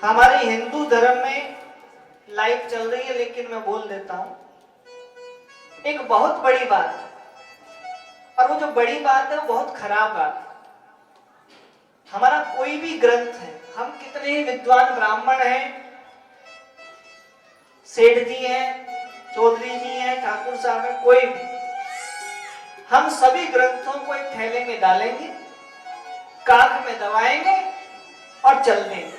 हमारे हिंदू धर्म में लाइव चल रही है, लेकिन मैं बोल देता हूं एक बहुत बड़ी बात, और वो जो बड़ी बात है वो बहुत खराब बात है। हमारा कोई भी ग्रंथ है, हम कितने ही विद्वान ब्राह्मण हैं, सेठ जी हैं, चौधरी जी हैं, ठाकुर साहब हैं, कोई भी, हम सभी ग्रंथों को एक थैले में डालेंगे, काख में दबाएंगे और चल देंगे,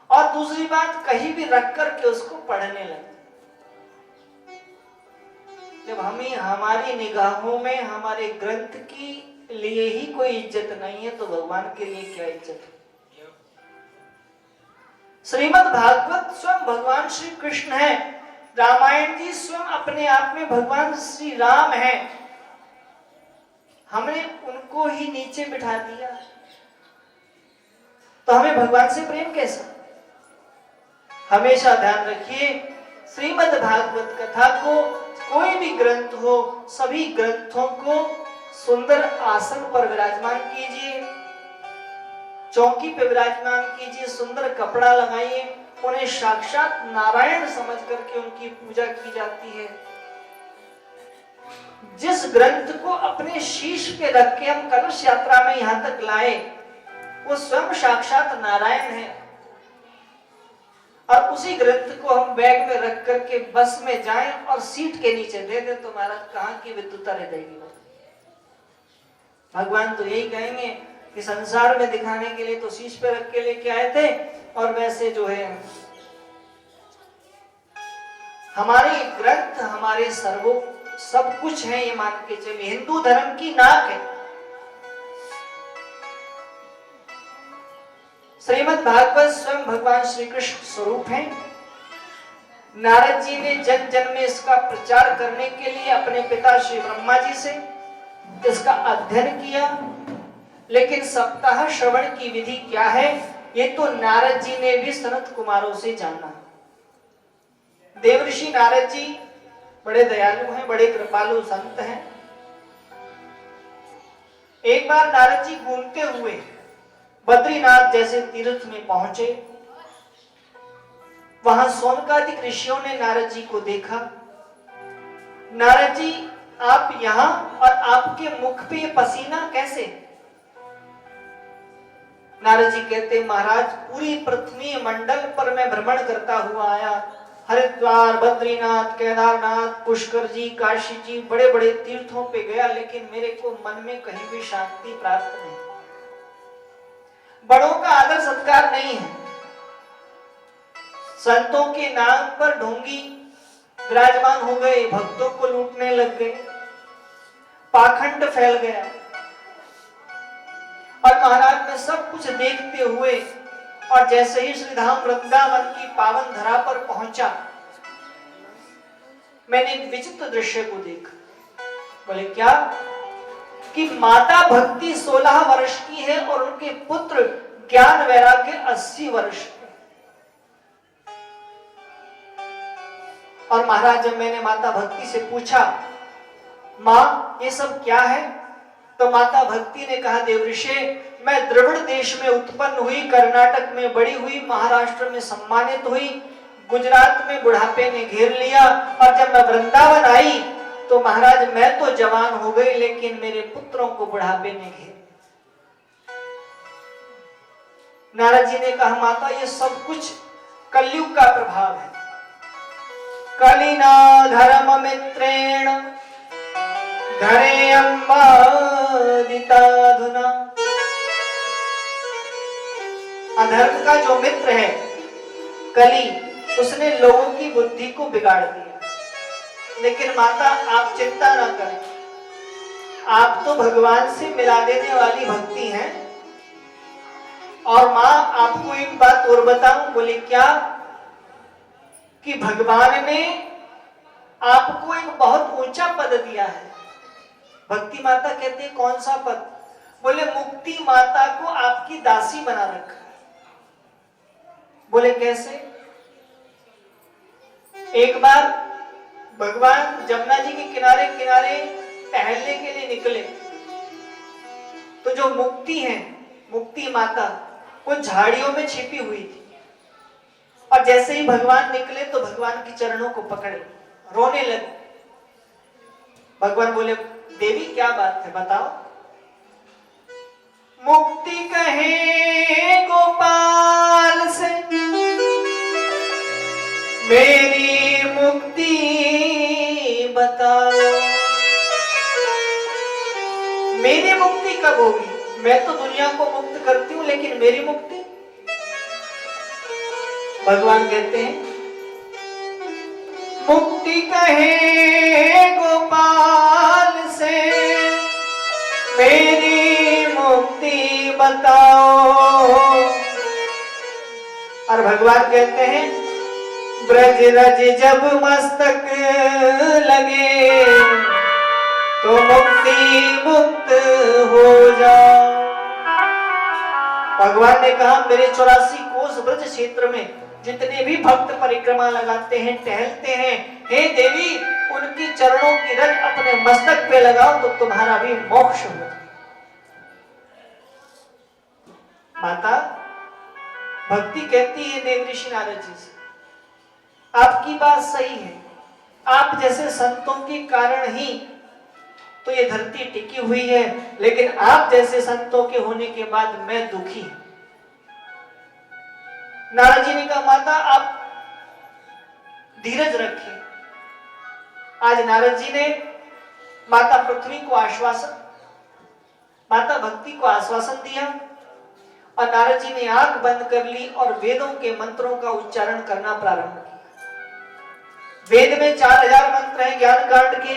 और दूसरी बात, कहीं भी रख करके उसको पढ़ने लगे। जब हमें हमारी निगाहों में हमारे ग्रंथ की लिए ही कोई इज्जत नहीं है तो भगवान के लिए क्या इज्जत है। श्रीमद् भागवत स्वयं भगवान श्री कृष्ण है, रामायण जी स्वयं अपने आप में भगवान श्री राम है, हमने उनको ही नीचे बिठा दिया तो हमें भगवान से प्रेम कैसा। हमेशा ध्यान रखिए, श्रीमद् भागवत कथा को कोई भी ग्रंथ हो, सभी ग्रंथों को सुंदर आसन पर विराजमान कीजिए, चौकी पे विराजमान कीजिए, सुंदर कपड़ा लगाइए, उन्हें साक्षात नारायण समझ करके उनकी पूजा की जाती है। जिस ग्रंथ को अपने शीश पे रख के हम कलश यात्रा में यहां तक लाए, वो स्वयं साक्षात नारायण है, और उसी ग्रंथ को हम बैग में रख करके बस में जाएं और सीट के नीचे दे दे तो महाराज कहां की विद्युता रह जाएगी। भगवान तो यही कहेंगे कि संसार में दिखाने के लिए तो शीश पे रख के लेके आए थे, और वैसे जो है हमारे ग्रंथ हमारे सर्वो सब कुछ है, ये मान के चलिए हिंदू धर्म की नाक है। श्रीमद् भागवत स्वयं भगवान श्री कृष्ण स्वरूप है। नारद जी ने जन जन में इसका प्रचार करने के लिए अपने पिता श्री ब्रह्मा जी से इसका अध्ययन किया, लेकिन सप्ताह श्रवण की विधि क्या है ये तो नारद जी ने भी सनत कुमारों से जाना। देवर्षि नारद जी बड़े दयालु हैं, बड़े कृपालु संत हैं। एक बार नारद जी घूमते हुए बद्रीनाथ जैसे तीर्थ में पहुंचे, वहां सोनकादिक ऋषियों ने नारद जी को देखा। नारद जी आप यहां, और आपके मुख पे ये पसीना कैसे? नारद जी कहते महाराज पूरी पृथ्वी मंडल पर मैं भ्रमण करता हुआ आया, हरिद्वार, बद्रीनाथ, केदारनाथ, पुष्कर जी, काशी जी, बड़े बड़े तीर्थों पे गया, लेकिन मेरे को मन में कहीं भी शांति प्राप्त नहीं। बड़ों का आदर सत्कार नहीं है, संतों के नाम पर ढोंगी विराजमान हो गए, भक्तों को लूटने लग गए, पाखंड फैल गया। और महाराज ने सब कुछ देखते हुए और जैसे ही श्रीधाम वृंदावन की पावन धरा पर पहुंचा, मैंने एक विचित्र दृश्य को देखा। बोले क्या? कि माता भक्ति 16 वर्ष की है और उनके पुत्र ज्ञान वैराग्य 80 वर्ष के। और महाराज जब मैंने माता भक्ति से पूछा मां ये सब क्या है, तो माता भक्ति ने कहा देवऋषि मैं द्रविड़ देश में उत्पन्न हुई, कर्नाटक में बड़ी हुई, महाराष्ट्र में सम्मानित हुई, गुजरात में बुढ़ापे ने घेर लिया, और जब मैं वृंदावन आई तो महाराज मैं तो जवान हो गई लेकिन मेरे पुत्रों को बुढ़ापे ने घेर। नारद जी ने कहा माता ये सब कुछ कलयुग का प्रभाव है। कलिना धर्म मित्रेण धरे अम्बादिताधुना। अधर्म का जो मित्र है कली, उसने लोगों की बुद्धि को बिगाड़ दिया। लेकिन माता आप चिंता ना करें, आप तो भगवान से मिला देने वाली भक्ति हैं। और मां आपको एक बात और बताऊं। बोले क्या? कि भगवान ने आपको एक बहुत ऊंचा पद दिया है। भक्ति माता कहते हैं कौन सा पद? बोले मुक्ति माता को आपकी दासी बना रखा। बोले कैसे? एक बार भगवान जमुना जी के किनारे किनारे टहलने के लिए निकले, तो जो मुक्ति है, मुक्ति माता, वो झाड़ियों में छिपी हुई थी। और जैसे ही भगवान निकले तो भगवान की चरणों को पकड़े, रोने लगे। भगवान बोले देवी क्या बात है बताओ। मुक्ति कहे गोपाल से मेरी मुक्ति बताओ। मेरी मुक्ति कब होगी? मैं तो दुनिया को मुक्त करती हूं, लेकिन मेरी मुक्ति? भगवान कहते हैं मुक्ति मुक्ति कहे गोपाल से, मेरी मुक्ति बताओ। और भगवान कहते हैं ब्रज रज जब मस्तक लगे, तो मुक्ति मुक्त हो जाओ। भगवान ने कहा मेरे 84 कोस ब्रज क्षेत्र में जितने भी भक्त परिक्रमा लगाते हैं, टहलते हैं, हे देवी उनकी चरणों की रज अपने मस्तक पे लगाओ तो तुम्हारा भी मोक्ष हो। माता भक्ति कहती है देव ऋषि नारद जी से, आपकी बात सही है, आप जैसे संतों के कारण ही तो ये धरती टिकी हुई है, लेकिन आप जैसे संतों के होने के बाद मैं दुखी। नारद जी ने कहा माता आप धीरज रखें। आज नारद जी ने माता पृथ्वी को आश्वासन, माता भक्ति को आश्वासन दिया और नारद जी ने आंख बंद कर ली और वेदों के मंत्रों का उच्चारण करना प्रारंभ किया। वेद में 4000 मंत्र हैं ज्ञान कांड के,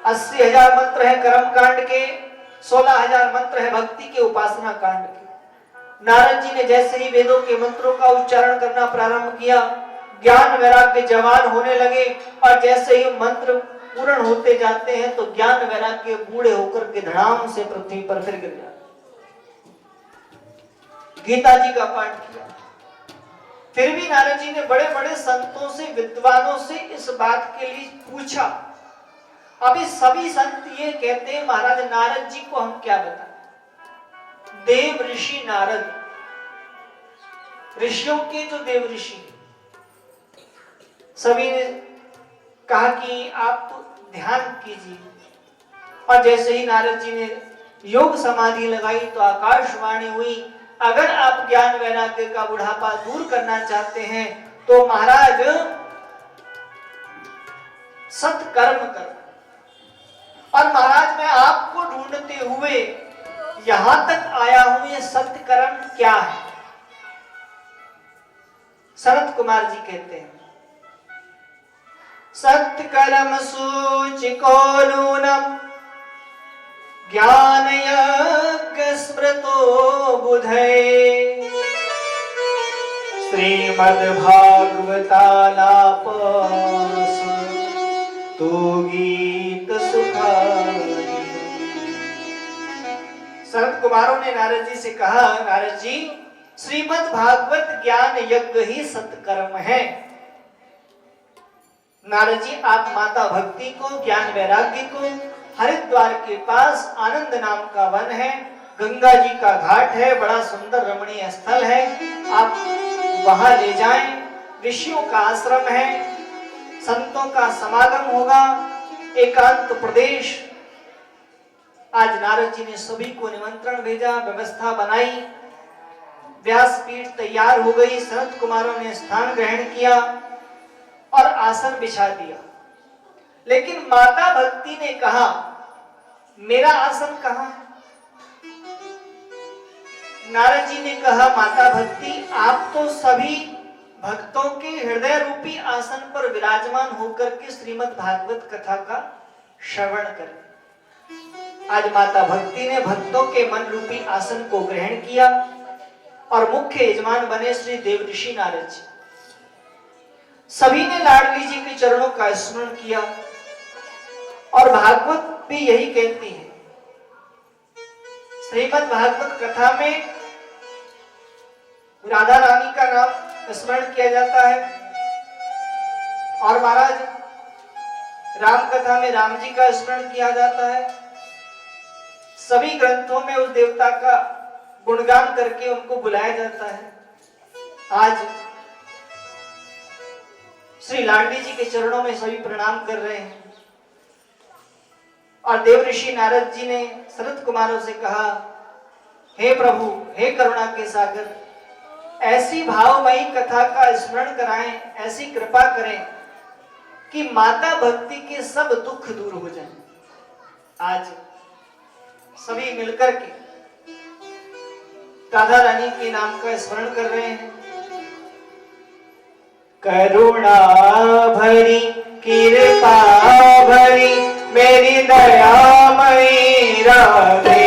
80,000 मंत्र है कर्म कांड के, 16,000 मंत्र है भक्ति के, उपासना कांड के। नारद जी ने जैसे ही वेदों के मंत्रों का उच्चारण करना प्रारंभ किया, ज्ञान वैराग्य जवान होने लगे और जैसे ही मंत्र पूर्ण होते जाते हैं तो ज्ञान वैराग्य बूढ़े होकर के धड़ाम से पृथ्वी पर फिर गिर जाते। गीता जी का पाठ किया, फिर भी नारद जी ने बड़े बड़े संतों से, विद्वानों से इस बात के लिए पूछा। अभी सभी संत ये कहते हैं महाराज नारद जी को हम क्या बताएं। देव ऋषि नारद, ऋषियों के जो देव ऋषि, सभी ने कहा कि आप तो ध्यान कीजिए। और जैसे ही नारद जी ने योग समाधि लगाई तो आकाशवाणी हुई, अगर आप ज्ञान वैराग्य का बुढ़ापा दूर करना चाहते हैं तो महाराज सत्कर्म करो। और महाराज मैं आपको ढूंढते हुए यहां तक आया हूं, ये सत्कर्म क्या है। सनत कुमार जी कहते हैं सत्कर्म सूचिको नूनम ज्ञान यज्ञ स्मृतो बुधे, श्रीमद् भागवतालाप तो गीत सुखाई। संत कुमारों ने नारद जी से कहा नारद जी श्रीमद् भागवत ज्ञान यज्ञ ही सत्कर्म है। नारद जी आप माता भक्ति को, ज्ञान वैराग्य को हरिद्वार के पास आनंद नाम का वन है, गंगा जी का घाट है, बड़ा सुंदर रमणीय स्थल है, आप वहां ले जाएं। ऋषियों का आश्रम है, संतों का समागम होगा, एकांत प्रदेश। आज नारद जी ने सभी को निमंत्रण भेजा, व्यवस्था बनाई, व्यासपीठ तैयार हो गई, सनत कुमारों ने स्थान ग्रहण किया और आसन बिछा दिया। लेकिन माता भक्ति ने कहा मेरा आसन कहां है। नारद जी ने कहा माता भक्ति आप तो सभी भक्तों के हृदय रूपी आसन पर विराजमान होकर के श्रीमद् भागवत कथा का श्रवण करें। आज माता भक्ति ने भक्तों के मन रूपी आसन को ग्रहण किया और मुख्य यजमान बने श्री देव ऋषि नारद जी। सभी ने लाडली जी के चरणों का स्मरण किया और भागवत भी यही कहती है। श्रीमद् भागवत कथा में राधा रानी का नाम स्मरण किया जाता है और महाराज राम कथा में राम जी का स्मरण किया जाता है। सभी ग्रंथों में उस देवता का गुणगान करके उनको बुलाया जाता है। आज श्री लाडली जी के चरणों में सभी प्रणाम कर रहे हैं और देव ऋषि नारद जी ने सनत कुमारों से कहा हे प्रभु, हे करुणा के सागर, ऐसी भावमयी कथा का स्मरण कराएं, ऐसी कृपा करें कि माता भक्ति के सब दुख दूर हो जाएं। आज सभी मिलकर के राधा रानी के नाम का स्मरण कर रहे हैं। करुणा भरी की मेरी दयामयी राधे,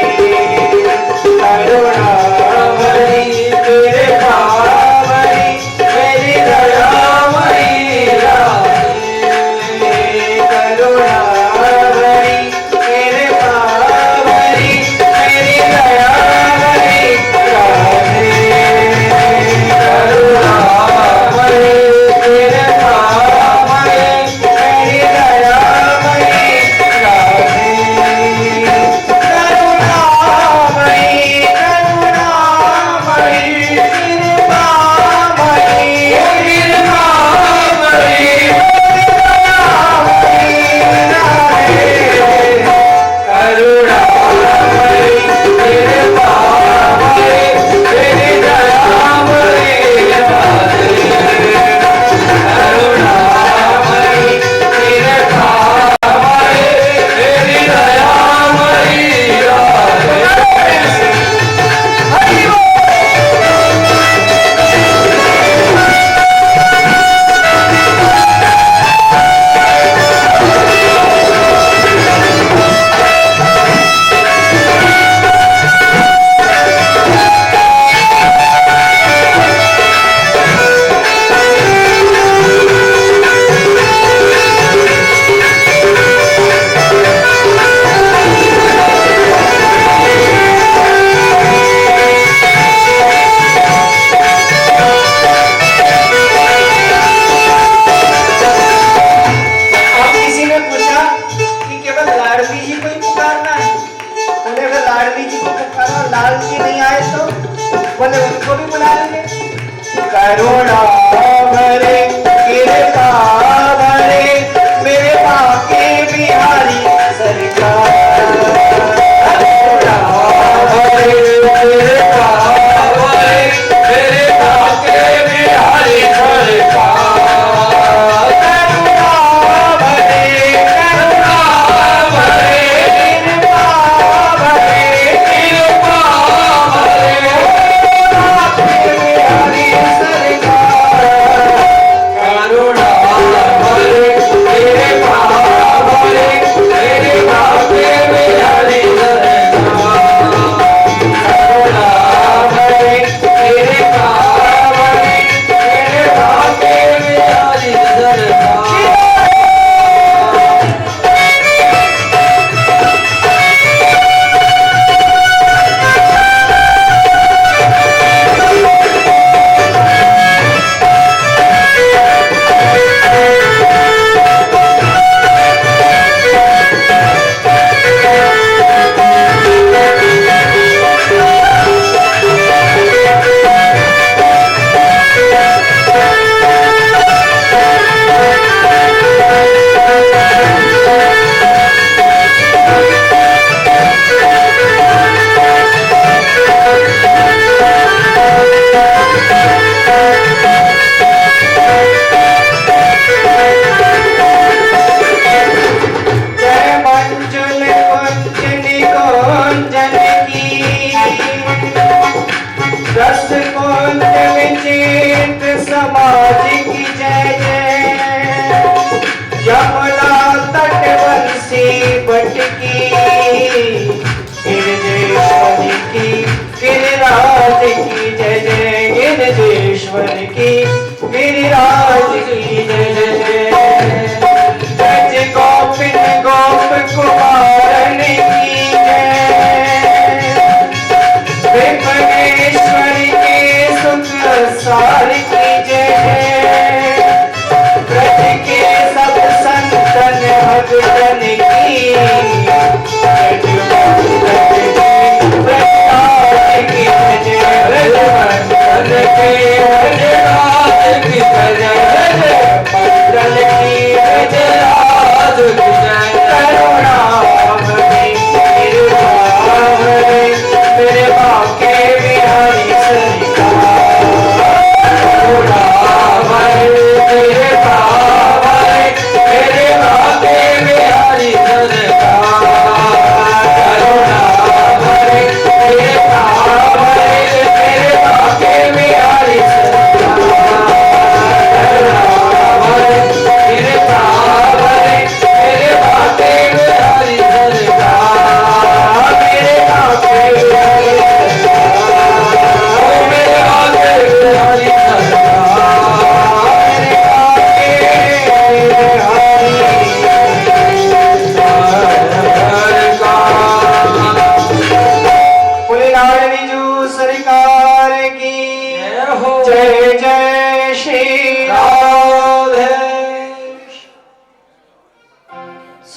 करुणामयी कृपामयी मेरी दयामयी राधे, करुणामयी कृपामयी मेरी दयामयी राधे, करुणामयी कृपामयी मेरी दयामयी राधे, करुणामयी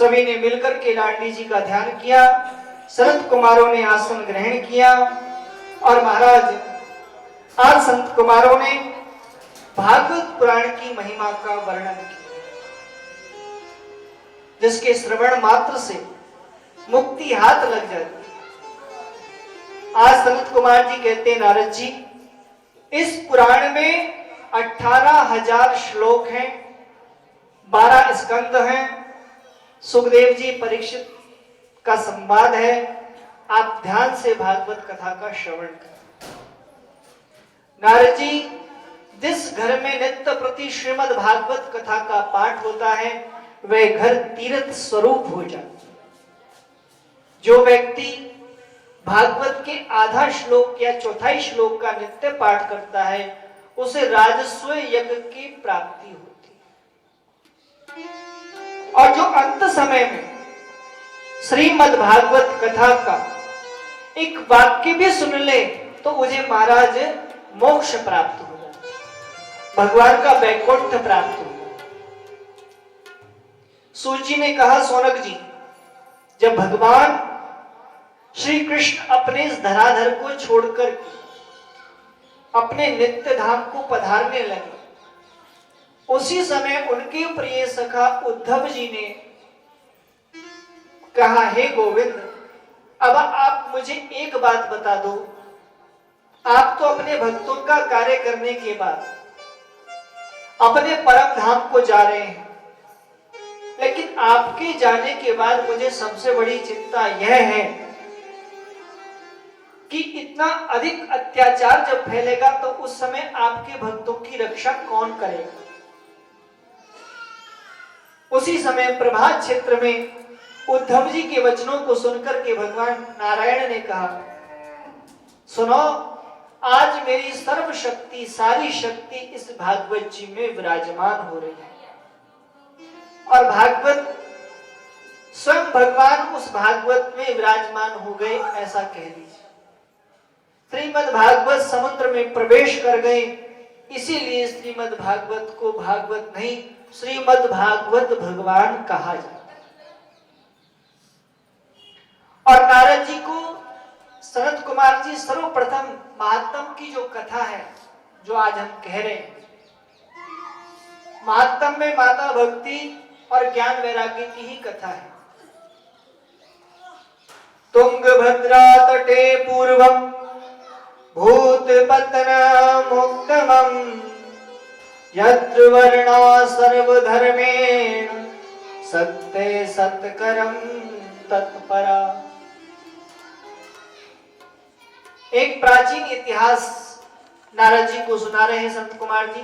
सभी ने मिलकर के लाडली जी का ध्यान किया। संत कुमारों ने आसन ग्रहण किया और महाराज आज संत कुमारों ने भागवत पुराण की महिमा का वर्णन किया, जिसके श्रवण मात्र से मुक्ति हाथ लग जाती है। आज संत कुमार जी कहते हैं, नारद जी, इस पुराण में 18,000 श्लोक हैं, 12 स्कंद हैं, सुखदेव जी परीक्षित का संवाद है। आप ध्यान से भागवत कथा का श्रवण करें। नारद जी, जिस घर में नित्य प्रति श्रीमद् भागवत कथा का पाठ होता है वह घर तीर्थ स्वरूप हो जाता है। जो व्यक्ति भागवत के आधा श्लोक या चौथाई श्लोक का नित्य पाठ करता है उसे राजस्व यज्ञ की प्राप्ति होती है। और जो अंत समय में श्रीमद् भागवत कथा का एक वाक्य भी सुन ले तो उसे महाराज मोक्ष प्राप्त हो जाता है, भगवान का वैकुंठ प्राप्त हो जाता है। सूत जी ने कहा, सौनक जी, जब भगवान श्री कृष्ण अपने इस धराधर को छोड़कर अपने नित्य धाम को पधारने लगे, उसी समय उनके प्रिय सखा उद्धव जी ने कहा, हे गोविंद, अब आप मुझे एक बात बता दो। आप तो अपने भक्तों का कार्य करने के बाद अपने परम धाम को जा रहे हैं, लेकिन आपके जाने के बाद मुझे सबसे बड़ी चिंता यह है कि इतना अधिक अत्याचार जब फैलेगा तो उस समय आपके भक्तों की रक्षा कौन करेगा। उसी समय प्रभात क्षेत्र में उद्धव जी के वचनों को सुनकर के भगवान नारायण ने कहा, सुनो, आज मेरी सर्व शक्ति, सारी शक्ति इस भागवत जी में विराजमान हो रही है। और भागवत स्वयं भगवान उस भागवत में विराजमान हो गए, ऐसा कह लीजिए। श्रीमद् भागवत समुद्र में प्रवेश कर गए, इसीलिए श्रीमद् भागवत को भागवत नहीं श्रीमद् भागवत भगवान कहा जाता है। और नारद जी को सनत कुमार जी सर्वप्रथम महात्म की जो कथा है, जो आज हम कह रहे हैं, महात्म में माता भक्ति और ज्ञान वैराग्य की ही कथा है। तुंगभद्रा तटे पूर्वम भूतपतनमुत्तमं यत्र वर्णा सर्वधर्मेण सत्ते सत्करं तत्परा। एक प्राचीन इतिहास नारद जी को सुना रहे हैं संत कुमार जी।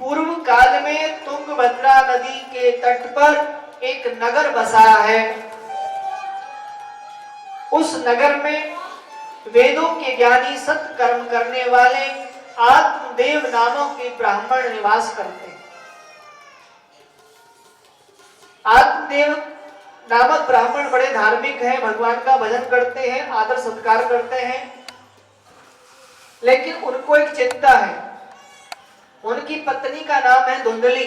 पूर्व काल में तुंगभद्रा नदी के तट पर एक नगर बसा है। उस नगर में वेदों के ज्ञानी सत्कर्म करने वाले आत्मदेव नामों के ब्राह्मण निवास करते हैं। आत्मदेव नामक ब्राह्मण बड़े धार्मिक हैं, भगवान का भजन करते हैं, आदर सत्कार करते हैं, लेकिन उनको एक चिंता है। उनकी पत्नी का नाम है धुंधली,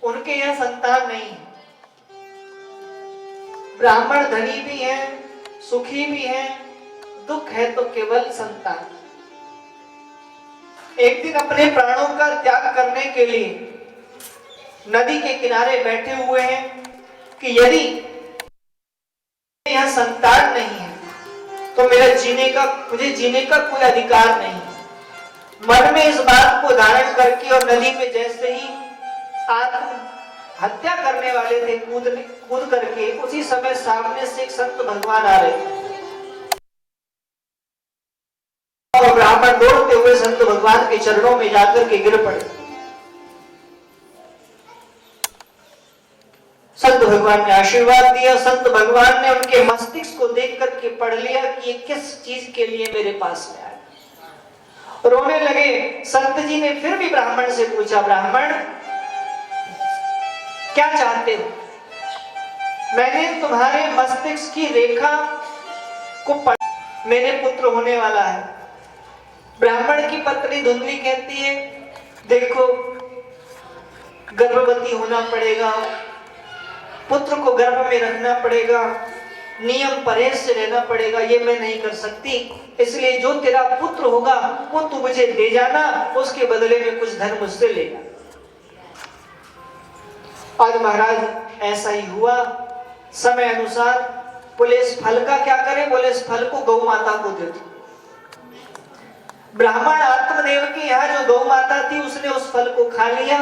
उनके यह संतान नहीं है। ब्राह्मण धनी भी हैं, सुखी भी हैं, दुख है तो केवल संतान। एक दिन अपने प्राणों का त्याग करने के लिए नदी के किनारे बैठे हुए हैं कि यदि यह संतान नहीं है तो मुझे जीने का कोई अधिकार नहीं। मन में इस बात को धारण करके और नदी में जैसे ही आत्म हत्या करने वाले थे कूद करके, उसी समय सामने से एक संत भगवान आ रहे और ब्राह्मण दौड़ते हुए संत भगवान के चरणों में जाकर के गिर पड़े। संत भगवान ने आशीर्वाद दिया। संत भगवान ने उनके मस्तिष्क को देख करके पढ़ लिया कि ये किस चीज के लिए मेरे पास में आया। रोने लगे। संत जी ने फिर भी ब्राह्मण से पूछा, ब्राह्मण क्या चाहते हो? मैंने तुम्हारे मस्तिष्क की रेखा को पढ़, मेरे पुत्र होने वाला है। ब्राह्मण की पत्नी धुंधली कहती है, देखो गर्भवती होना पड़ेगा, पुत्र को गर्भ में रखना पड़ेगा, नियम परहेज से रहना पड़ेगा, ये मैं नहीं कर सकती, इसलिए जो तेरा पुत्र होगा वो तू मुझे दे जाना, उसके बदले में कुछ धन मुझसे लेना। आज महाराज ऐसा ही हुआ। समय अनुसार बोले इस फल का क्या करें, बोले इस फल को गौ माता को दे दो। ब्राह्मण आत्मदेव के यहाँ जो गौ माता थी उसने उस फल को खा लिया।